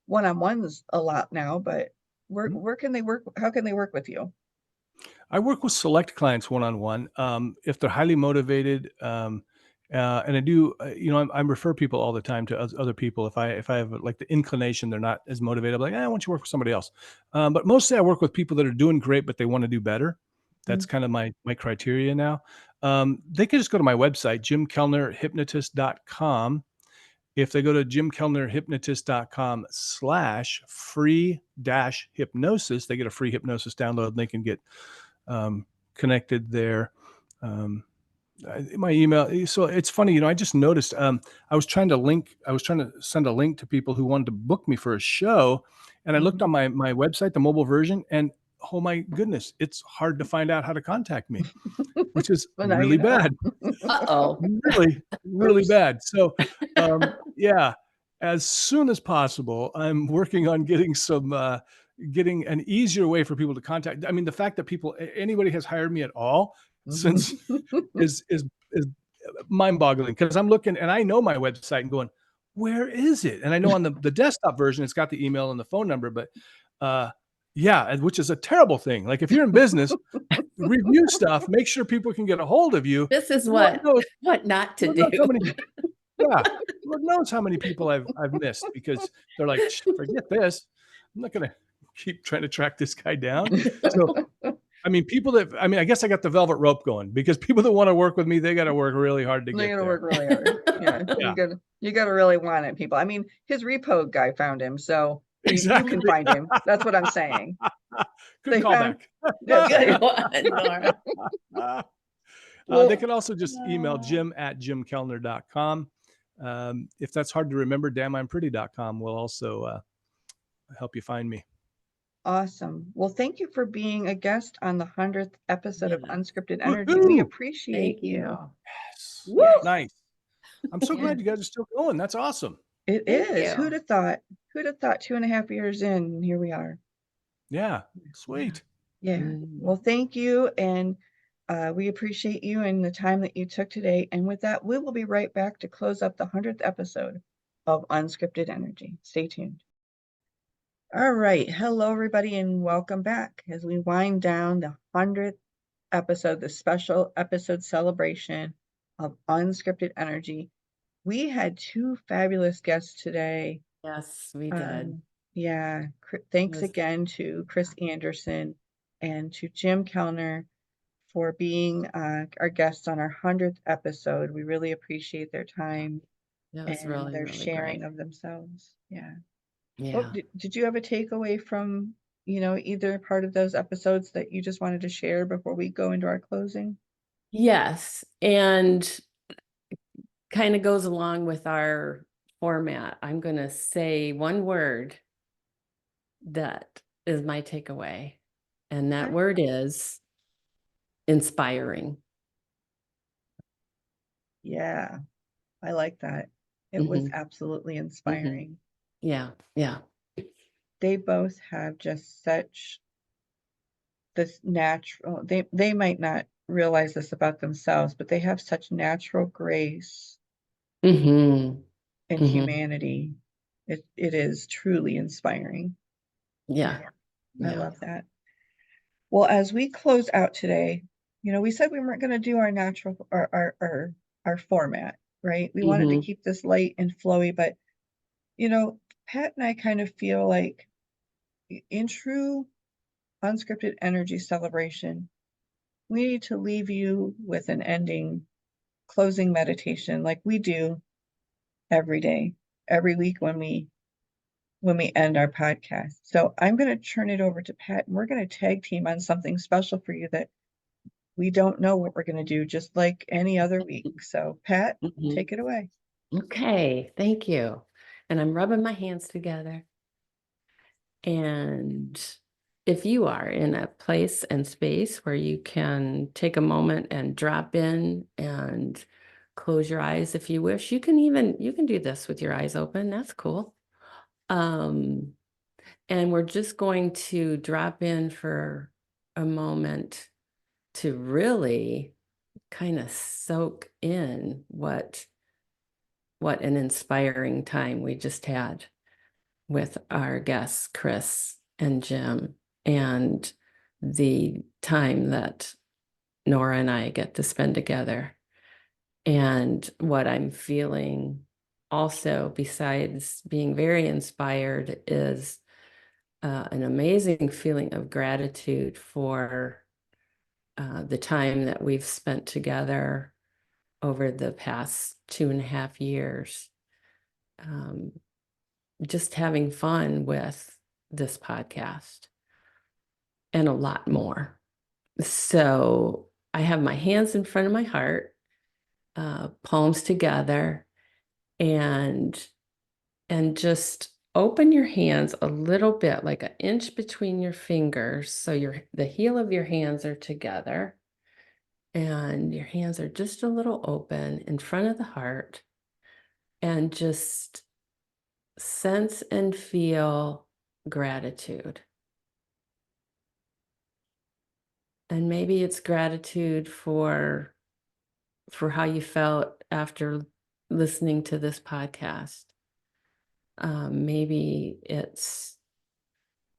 one-on-ones a lot now, but Mhm. where can they work? How can they work with you? I work with select clients one-on-one. If they're highly motivated, and I do, I refer people all the time to other people. If I have like the inclination, they're not as motivated, I'm like, I want you to work with somebody else. But mostly I work with people that are doing great, but they want to do better. That's Mm. kind of my criteria now. They can just go to my website, jimkellnerhypnotist.com. If they go to jimkellnerhypnotist.com/free-hypnosis, they get a free hypnosis download and they can get connected there. Um, my email. So it's funny, I just noticed, I was trying to send a link to people who wanted to book me for a show. And I looked on Mhm. my website, the mobile version, and oh my goodness, it's hard to find out how to contact me, which is Well, now you really know. bad. Uh-oh. Really, really Oops. bad. So, yeah, as soon as possible, I'm working on getting an easier way for people to contact. I mean, the fact that anybody has hired me at all since is mind-boggling, because I'm looking and I know my website and going, where is it? And I know on the desktop version, it's got the email and the phone number, but yeah, which is a terrible thing. Like if you're in business, review stuff, make sure people can get a hold of you. This is Lord knows, what not to Lord do. knows how many, yeah, Lord knows how many people I've missed because they're like, forget this. I'm not gonna keep trying to track this guy down. So I mean, I guess I got the velvet rope going, because people that want to work with me, they got to work really hard to They get gotta there. work really hard. Yeah, Yeah, you gotta really want it, people. I mean, his repo guy found him, so you can exactly. find him. That's what I'm saying. Good They found, callback. yes, Good one, Nora. They well, can also just email jim@jimkellner.com. If that's hard to remember, damnim'mpretty.com will also help you find me. awesome. Well, thank you for being a guest on the 100th episode of Yes. Unscripted Energy. We Woohoo! appreciate Thank you. you. Yes. Woo! Nice. I'm so Yeah, glad you guys are still going. That's awesome. it Thank is. Who'd you. have thought? Who'd have thought 2.5 years in, and here we are. Yeah. Yeah. Sweet. Yeah. Well, thank you. And we appreciate you and the time that you took today. And with that, we will be right back to close up the 100th episode of Unscripted Energy. Stay tuned. All right. Hello, everybody, and welcome back as we wind down the 100th episode, the special episode celebration of Unscripted Energy. We had 2 fabulous guests today. Yes, we did. Yeah, thanks Was again to Kris Anderson and to Jim Kellner for being our guests on our 100th episode. We really appreciate their time That was and really, their really great. sharing of themselves. Yeah. Oh, Yeah. did you have a takeaway from, either part of those episodes that you just wanted to share before we go into our closing? Yes, and kind of goes along with our format. I'm going to say one word that is my takeaway, and that Okay. word is inspiring. Yeah, I like that. It was Hmm. absolutely Hmm. inspiring. Yeah, yeah. They both have just such this natural, they might not realize this about themselves, but they have such natural grace Hmm. and Hmm. humanity. It is truly inspiring. Yeah, Yeah, I yeah. love that. Well, as we close out today, we said we weren't going to do our natural our format, right? We wanted to Hmm. keep this light and flowy, but Pat and I kind of feel like in true unscripted energy celebration, we need to leave you with an ending closing meditation like we do every day, every week when we when we end our podcast. So I'm going to turn it over to Pat, and we're going to tag team on something special for you that we don't know what we're going to do, just like any other week. So Pat, take it away. Okay, thank you. And I'm rubbing my hands together. And if you are in a place and space where you can take a moment and drop in and close your eyes if you wish, you can do this with your eyes open. That's cool. And we're just going to drop in for a moment to really kind of soak in what an inspiring time we just had with our guests, Kris and Jim, and the time that Nora and I get to spend together. And what I'm feeling also, besides being very inspired, is an amazing feeling of gratitude for the time that we've spent together over the past 2.5 years. Just having fun with this podcast and a lot more. So I have my hands in front of my heart, palms together, and just open your hands a little bit, like an inch between your fingers. So the heel of your hands are together and your hands are just a little open in front of the heart, and just sense and feel gratitude. And maybe it's gratitude for how you felt after listening to this podcast. Maybe it's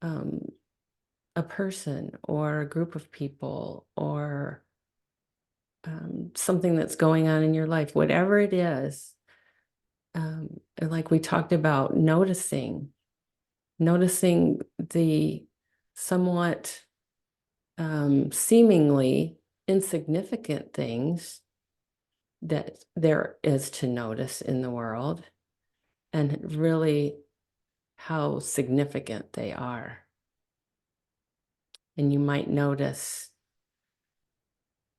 a person or a group of people, or something that's going on in your life, whatever it is. Like we talked about, noticing the somewhat seemingly insignificant things that there is to notice in the world, and really how significant they are. And you might notice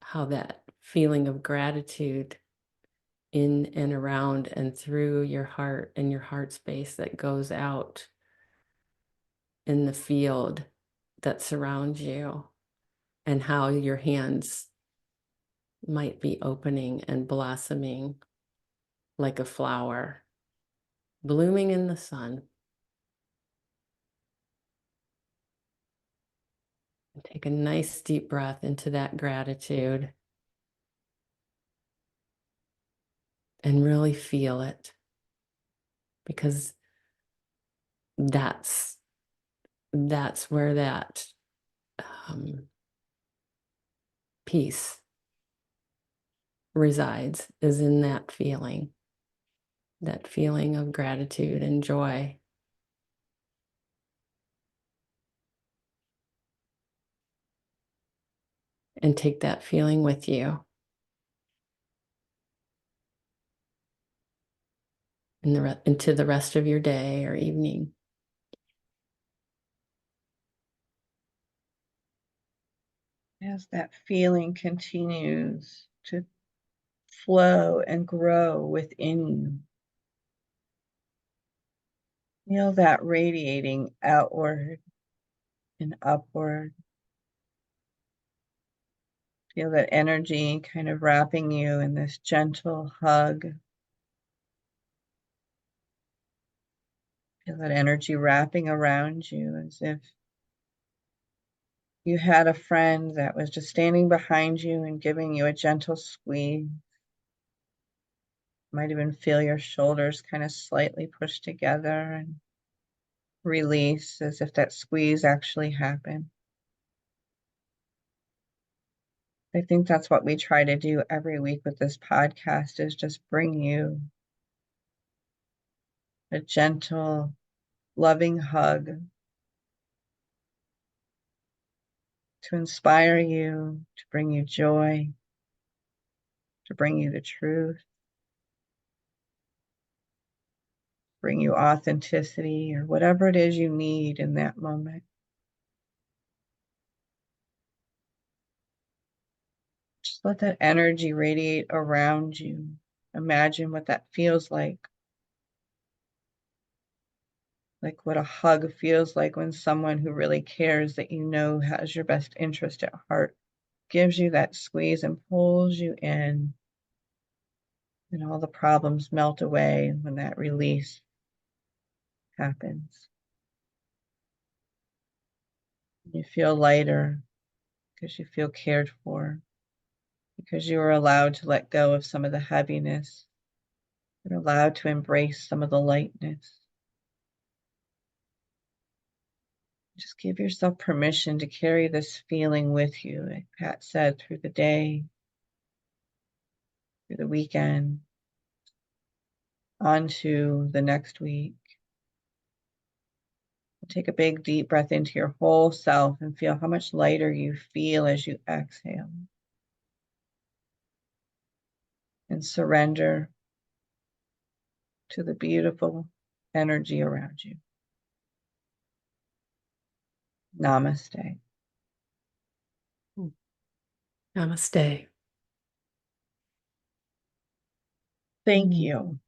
how that feeling of gratitude in and around and through your heart and your heart space that goes out in the field that surrounds you, and how your hands might be opening and blossoming like a flower blooming in the sun. Take a nice deep breath into that gratitude and really feel it, because that's where that peace resides, is in that feeling of gratitude and joy. And take that feeling with you into the rest of your day or evening. As that feeling continues to flow and grow within you, feel that radiating outward and upward. Feel that energy kind of wrapping you in this gentle hug. Feel that energy wrapping around you as if you had a friend that was just standing behind you and giving you a gentle squeeze. Might even feel your shoulders kind of slightly pushed together and release, as if that squeeze actually happened. I think that's what we try to do every week with this podcast, is just bring you a gentle, loving hug to inspire you, to bring you joy, to bring you the truth, bring you authenticity or whatever it is you need in that moment. Just let that energy radiate around you. Imagine what that feels like what a hug feels like when someone who really cares that you know has your best interest at heart gives you that squeeze and pulls you in, and all the problems melt away when that release happens. You feel lighter because you feel cared for, because you are allowed to let go of some of the heaviness and allowed to embrace some of the lightness. Just give yourself permission to carry this feeling with you, like Pat said, through the day, through the weekend, onto the next week. Take a big deep breath into your whole self and feel how much lighter you feel as you exhale. And surrender to the beautiful energy around you. Namaste. Namaste. Thank you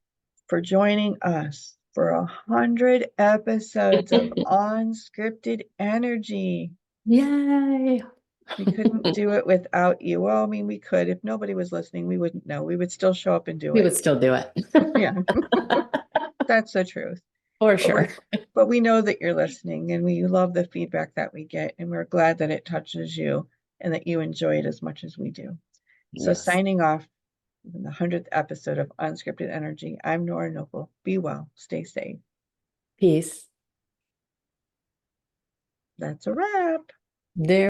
for joining us for 100 episodes of Unscripted Energy. Yay. We couldn't do it without you. Well, I mean, we could. If nobody was listening, we wouldn't know. We would still show up and do We it. would still do it. Yeah, that's the truth. For sure. But we know that you're listening, and we love the feedback that we get, and we're glad that it touches you and that you enjoy it as much as we do. So Yes. signing off in the 100th episode of Unscripted Energy, I'm Nora Noble. Be well, stay safe. Peace. That's a wrap. There.